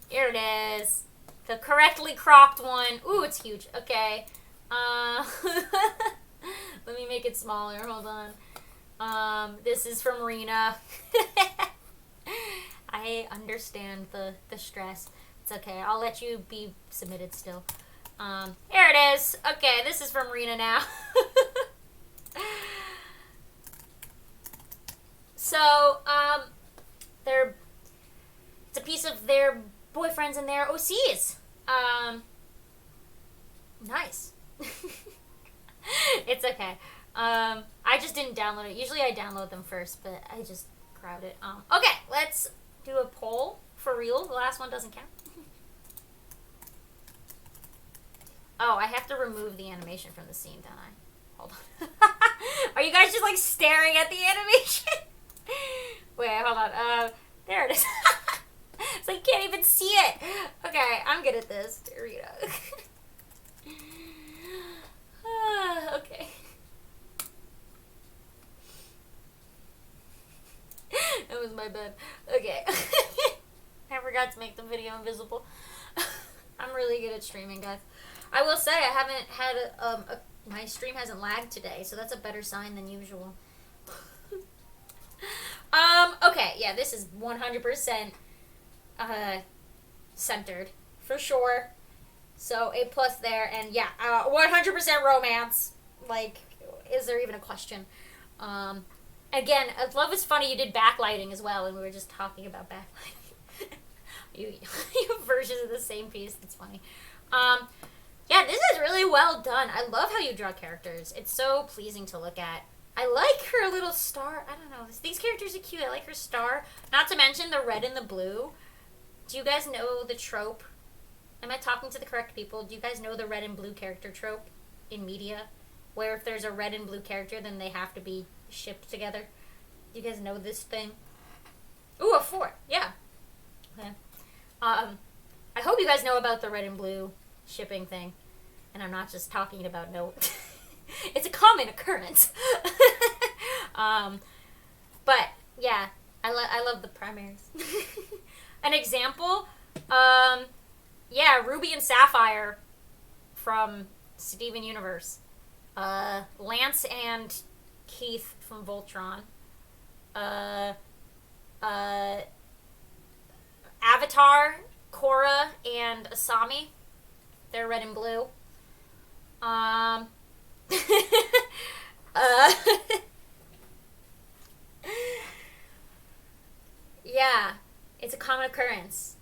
Here it is. The correctly cropped one. Ooh, it's huge. Okay. Let me make it smaller. Hold on. This is from Rena. I understand the stress. It's okay. I'll let you be submitted still. Here it is. Okay, this is from Rena now. So, it's a piece of their boyfriends and their OCs. Nice. It's okay. I just didn't download it. Usually I download them first, but I just grabbed it. Okay, let's do a poll for real. The last one doesn't count. Oh, I have to remove the animation from the scene, don't I? Hold on. Are you guys just staring at the animation? Wait, hold on. There it is. So you can't even see it. Okay, I'm good at this. Here we go. Okay. That was my bad. Okay. I forgot to make the video invisible. I'm really good at streaming, guys. I will say I haven't had My stream hasn't lagged today, so that's a better sign than usual. Okay, yeah, this is 100% centered for sure. So A plus there, and yeah, 100% romance. Like, is there even a question? Again, love is funny. You did backlighting as well, and we were just talking about backlighting. you versions of the same piece. That's funny. Yeah, this is really well done. I love how you draw characters. It's so pleasing to look at. I like her little star. I don't know. These characters are cute. I like her star. Not to mention the red and the blue. Do you guys know the trope? Am I talking to the correct people? Do you guys know the red and blue character trope in media? Where if there's a red and blue character, then they have to be shipped together. Do you guys know this thing? Ooh, a 4. Yeah. Okay. I hope you guys know about the red and blue shipping thing. And I'm not just talking about no... It's a common occurrence. But, yeah. I love the primaries. An example... yeah, Ruby and Sapphire from Steven Universe. Lance and Keith from Voltron. Avatar, Korra, and Asami. They're red and blue. Yeah, it's a common occurrence.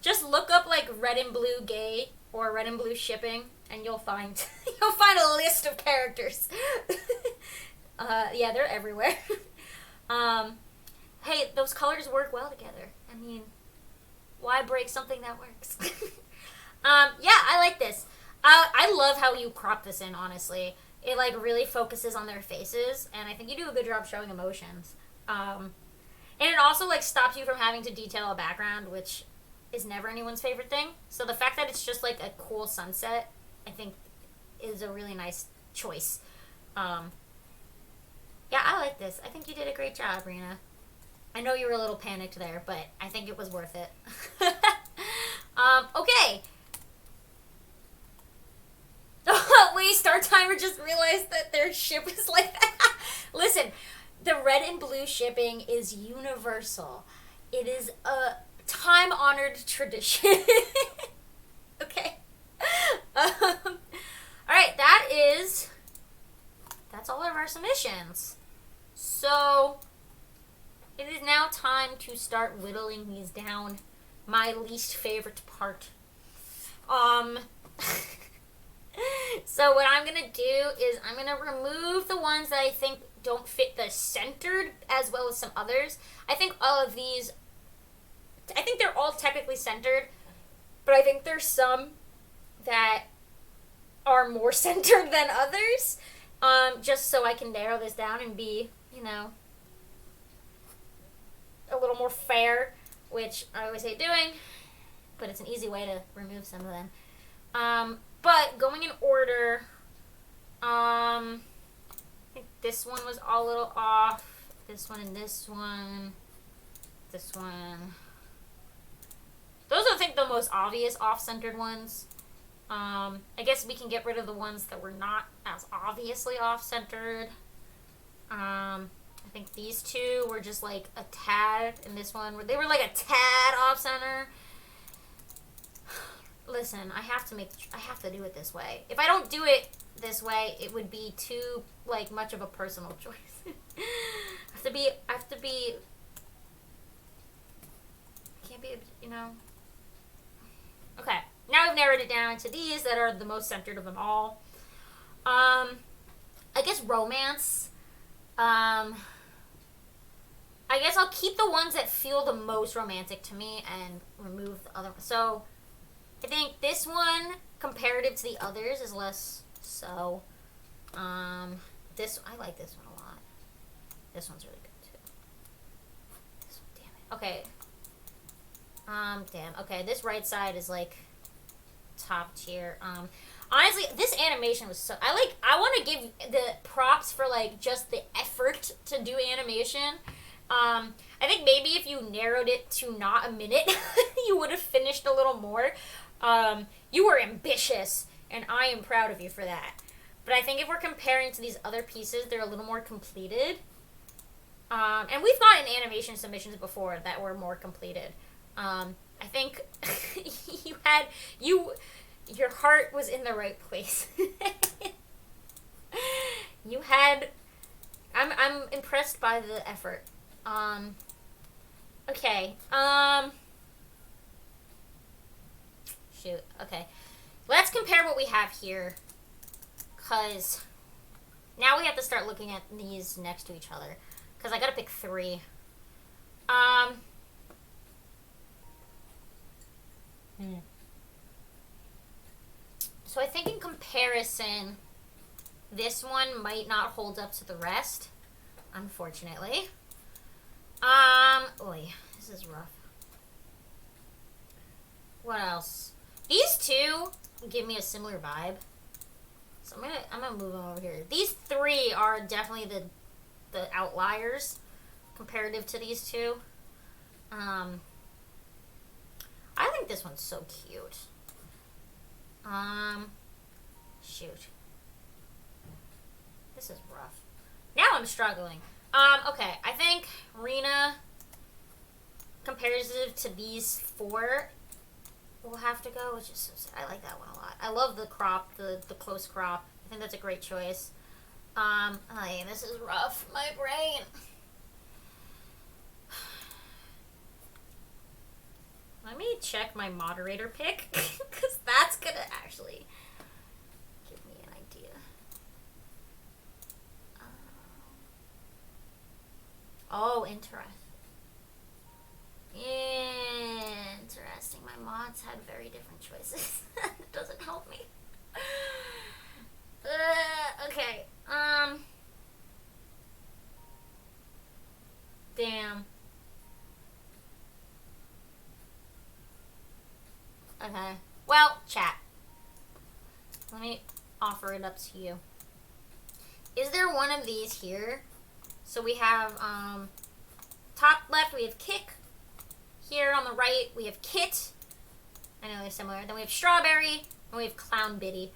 Just look up like red and blue gay or red and blue shipping, and you'll find a list of characters. Yeah, they're everywhere. Hey, those colors work well together. I mean, why break something that works? Yeah, I like this. I love how you crop this in, honestly. It, like, really focuses on their faces, and I think you do a good job showing emotions. And it also, like, stops you from having to detail a background, which is never anyone's favorite thing. So the fact that it's just, like, a cool sunset, I think, is a really nice choice. Yeah, I like this. I think you did a great job, Rena. I know you were a little panicked there, but I think it was worth it. Okay. Wait, Star Timer just realized that their ship is like that. Listen, the red and blue shipping is universal. It is a time-honored tradition. Okay. Alright, that's all of our submissions. So, it is now time to start whittling these down. My least favorite part. So what I'm going to do is I'm going to remove the ones that I think don't fit the centered as well as some others. I think all of these, I think they're all technically centered, but I think there's some that are more centered than others, just so I can narrow this down and be, you know, a little more fair, which I always hate doing, but it's an easy way to remove some of them. But going in order, I think this one was all a little off. This one and this one. This one. Those are, I think, the most obvious off-centered ones. I guess we can get rid of the ones that were not as obviously off-centered. I think these two were just like a tad, and this one, they were like a tad off-center. Listen, I have to do it this way. If I don't do it this way, it would be too, like, much of a personal choice. I have to be, can't be, you know. Okay, now I've narrowed it down to these that are the most centered of them all. I guess romance. I guess I'll keep the ones that feel the most romantic to me and remove the other ones. So, I think this one, comparative to the others, is less so. I like this one a lot. This one's really good too. This one, damn it. Okay. Damn. Okay, this right side is like top tier. Honestly, this animation was so. I want to give the props for like just the effort to do animation. I think maybe if you narrowed it to not a minute, you would have finished a little more. You were ambitious. and I am proud of you for that. But I think if we're comparing to these other pieces, they're a little more completed. And we've gotten animation submissions before that were more completed. I think your heart was in the right place. I'm impressed by the effort. Okay. Shoot. Okay. Let's compare what we have here. Because now we have to start looking at these next to each other. Because I gotta pick 3. So I think in comparison, this one might not hold up to the rest, unfortunately. Oy, this is rough. What else? These two give me a similar vibe. So I'm gonna move them over here. These 3 are definitely the outliers comparative to these 2. I think this one's so cute. Shoot. This is rough. Now I'm struggling. Okay, I think Rena, comparative to these 4, will have to go, which is so sad. I like that one a lot. I love the crop, the close crop. I think that's a great choice. This is rough. My brain. Let me check my moderator pick, because that's gonna actually give me an idea. Oh, interesting. Interesting. My mods had very different choices. It doesn't help me. Okay. Damn. Okay. Well, chat. Let me offer it up to you. Is there one of these here? So we have, top left, we have Kick. Here on the right, we have Kit. I know they're similar. Then we have Strawberry, and we have Clown Biddy.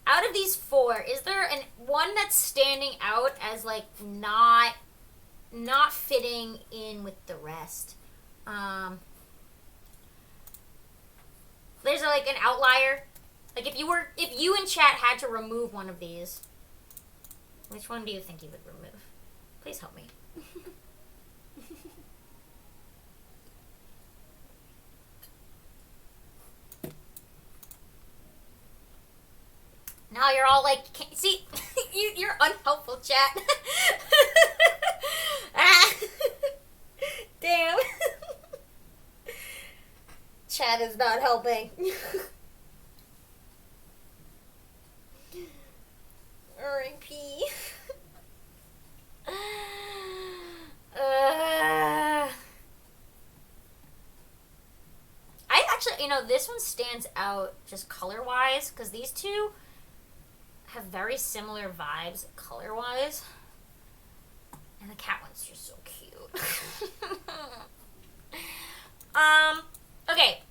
Out of these 4, is there one that's standing out as, like, not fitting in with the rest? There's, like, an outlier. Like, if you in chat had to remove one of these, which one do you think you would remove? Please help me. Now you're all like, see, you're unhelpful, chat. Damn. Chat is not helping. R.I.P. I actually, this one stands out just color-wise, because these 2 have very similar vibes color-wise. And the cat one's just so cute. Okay.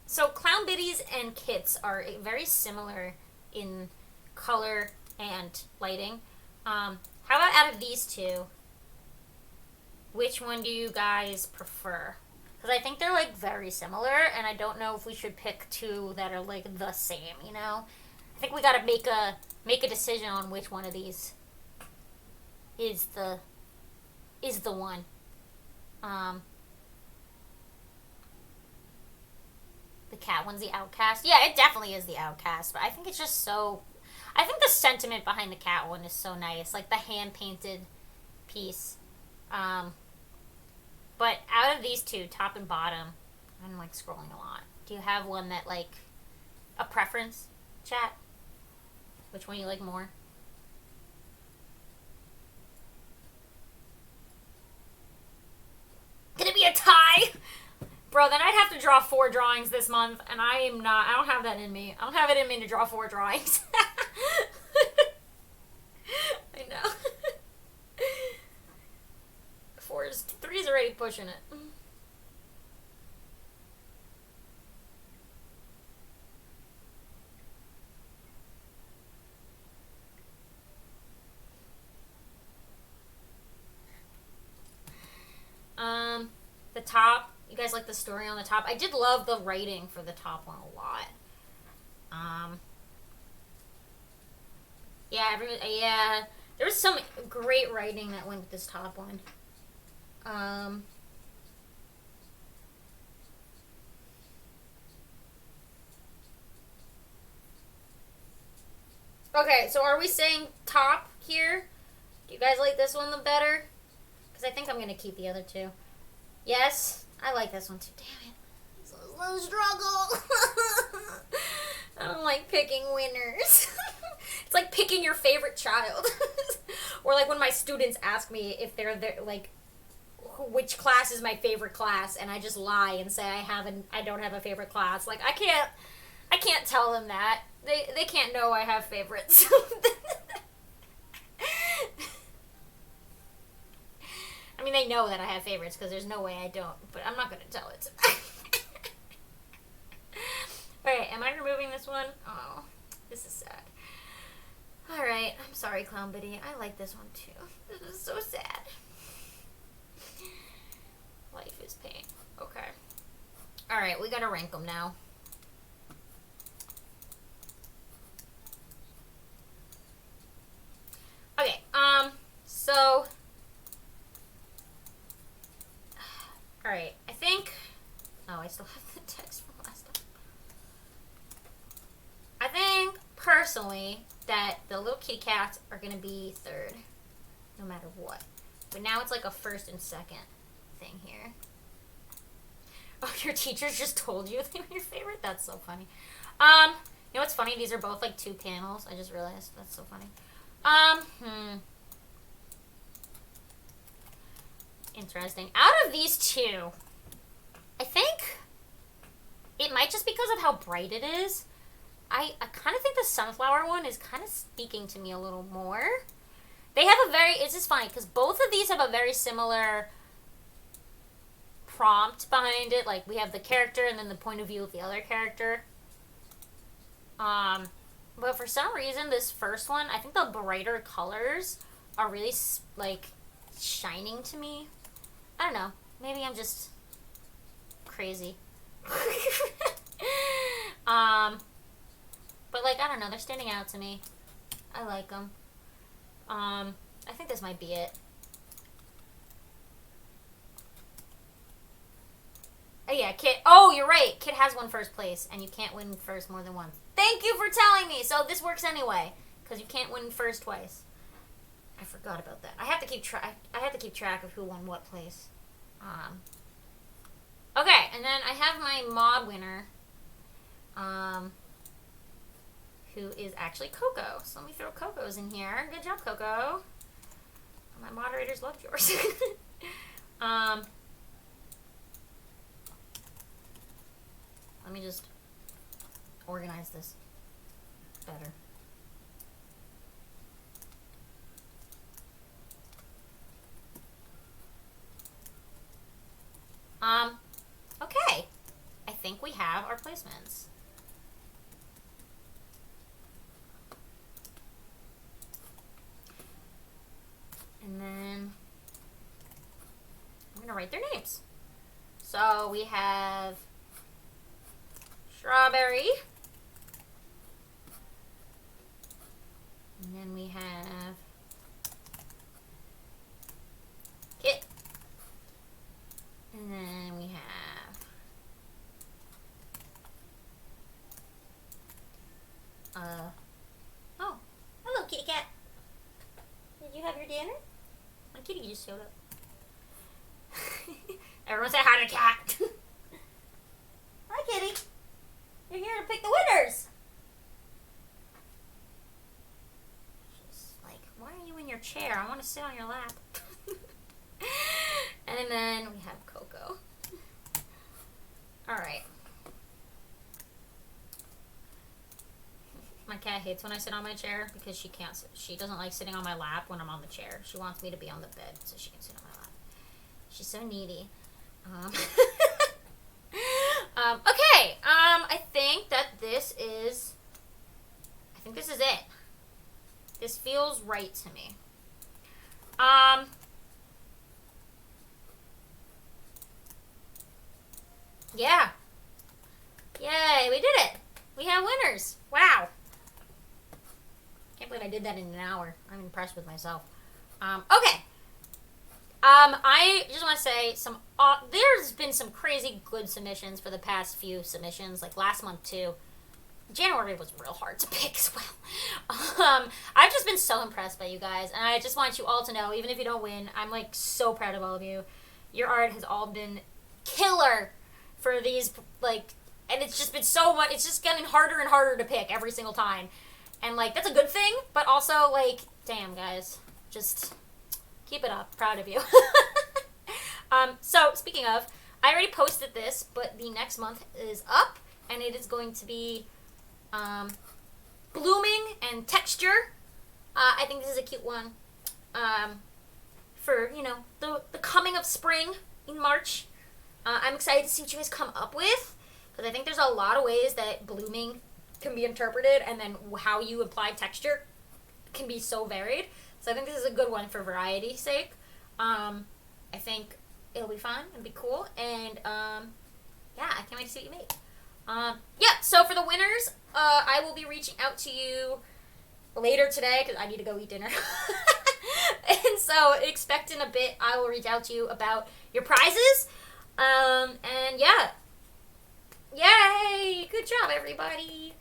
So Clown Biddies and Kits are very similar in color and lighting. How about out of these 2, which one do you guys prefer? Because I think they're, like, very similar, and I don't know if we should pick 2 that are, like, the same, I think we gotta make a decision on which one of these is the one. The cat one's the outcast. Yeah, it definitely is the outcast, but I think it's just so... I think the sentiment behind the cat one is so nice, like the hand-painted piece. But out of these 2, top and bottom, I'm, like, scrolling a lot. Do you have one that, like, a preference, chat? Which one you like more? Gonna be a tie? Bro, then I'd have to draw 4 drawings this month, and I don't have that in me. I don't have it in me to draw 4 drawings. I know. 3's already pushing it. top. You guys like the story on the top. I did love the writing for the top one a lot. Yeah, there was some great writing that went with this top one. Okay, so are we saying top here? Do you guys like this one the better? Because I think I'm going to keep the other two. Yes? I like this one too. Damn it. It's a slow struggle. I don't like picking winners. It's like picking your favorite child. Or like when my students ask me if they're like, which class is my favorite class, and I just lie and say I don't have a favorite class. Like I can't tell them that. They can't know I have favorites. I mean, they know that I have favorites because there's no way I don't, but I'm not going to tell it to them. Alright, am I removing this one? Oh, this is sad. Alright, I'm sorry, Clown Biddy. I like this one too. This is so sad. Life is pain. Okay. Alright, we gotta rank them now. Okay, so... Alright, I think... Oh, I still have the text from last time. I think, personally, that the little kitty cats are gonna be third. No matter what. But now it's like a first and second thing here. Oh, your teachers just told you they were your favorite? That's so funny. You know what's funny? These are both like 2 panels. I just realized. That's so funny. Interesting. Out of these two, I think it might just because of how bright it is. I kind of think the sunflower one is kind of speaking to me a little more. They have a very, it's just funny because both of these have a very similar prompt behind it. Like we have the character and then the point of view of the other character. But for some reason, this first one, I think the brighter colors are really like shining to me. I don't know. Maybe I'm just crazy. But like, I don't know. They're standing out to me. I like them. I think this might be it. Oh yeah, Kit. Oh, you're right. Kit has won first place, and you can't win first more than once. Thank you for telling me. So this works anyway, because you can't win first twice. I forgot about that. I have to keep track. I have to keep track of who won what place. Okay, and then I have my mod winner, who is actually Coco. So let me throw Coco's in here. Good job, Coco. My moderators loved yours. Let me just organize this better. Okay. I think we have our placements. And then I'm going to write their names. So we have Strawberry. And then we have Kit. And then we have oh, hello kitty cat. Did you have your dinner? My kitty just showed up. Everyone say hi to cat. Hi kitty. You're here to pick the winners. She's like, why are you in your chair? I want to sit on your lap. And then we have Coco. Alright. My cat hates when I sit on my chair because she can't sit. She doesn't like sitting on my lap when I'm on the chair. She wants me to be on the bed so she can sit on my lap. She's so needy. Okay. I think that this is it. This feels right to me. Yeah. Yay, we did it. We have winners. Wow. Can't believe I did that in an hour. I'm impressed with myself. Okay. I just want to say there's been some crazy good submissions for the past few submissions, like last month too. January was real hard to pick as well. I've just been so impressed by you guys, and I just want you all to know, even if you don't win, I'm like so proud of all of you. Your art has all been killer for these, like, and it's just been so much. It's just getting harder and harder to pick every single time, and like that's a good thing, but also like, damn guys, just keep it up. Proud of you. So speaking of, I already posted this, but the next month is up, and it is going to be blooming and texture. I think this is a cute one for, you know, the coming of spring in March. I'm excited to see what you guys come up with, because I think there's a lot of ways that blooming can be interpreted, and then how you apply texture can be so varied. So I think this is a good one for variety's sake. I think it'll be fun and be cool, and yeah, I can't wait to see what you make. Yeah, so for the winners, I will be reaching out to you later today, because I need to go eat dinner. And so expect in a bit, I will reach out to you about your prizes. And yeah. Yay! Good job, everybody.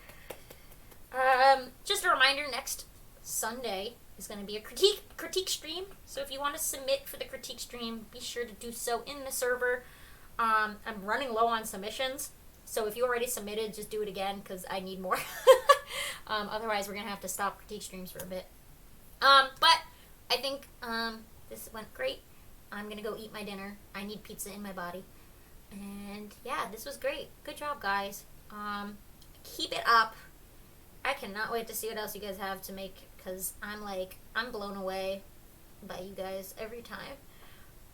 Just a reminder, next Sunday is going to be a critique stream. So if you want to submit for the critique stream, be sure to do so in the server. I'm running low on submissions. So if you already submitted, just do it again, because I need more. Otherwise, we're going to have to stop critique streams for a bit. But I think this went great. I'm going to go eat my dinner. I need pizza in my body. And yeah, this was great. Good job, guys. Keep it up. I cannot wait to see what else you guys have to make, because I'm blown away by you guys every time.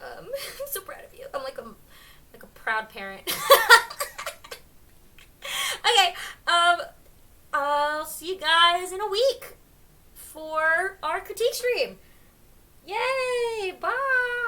I'm so proud of you. I'm like a proud parent. Okay, I'll see you guys in a week for our critique stream. Yay! Bye!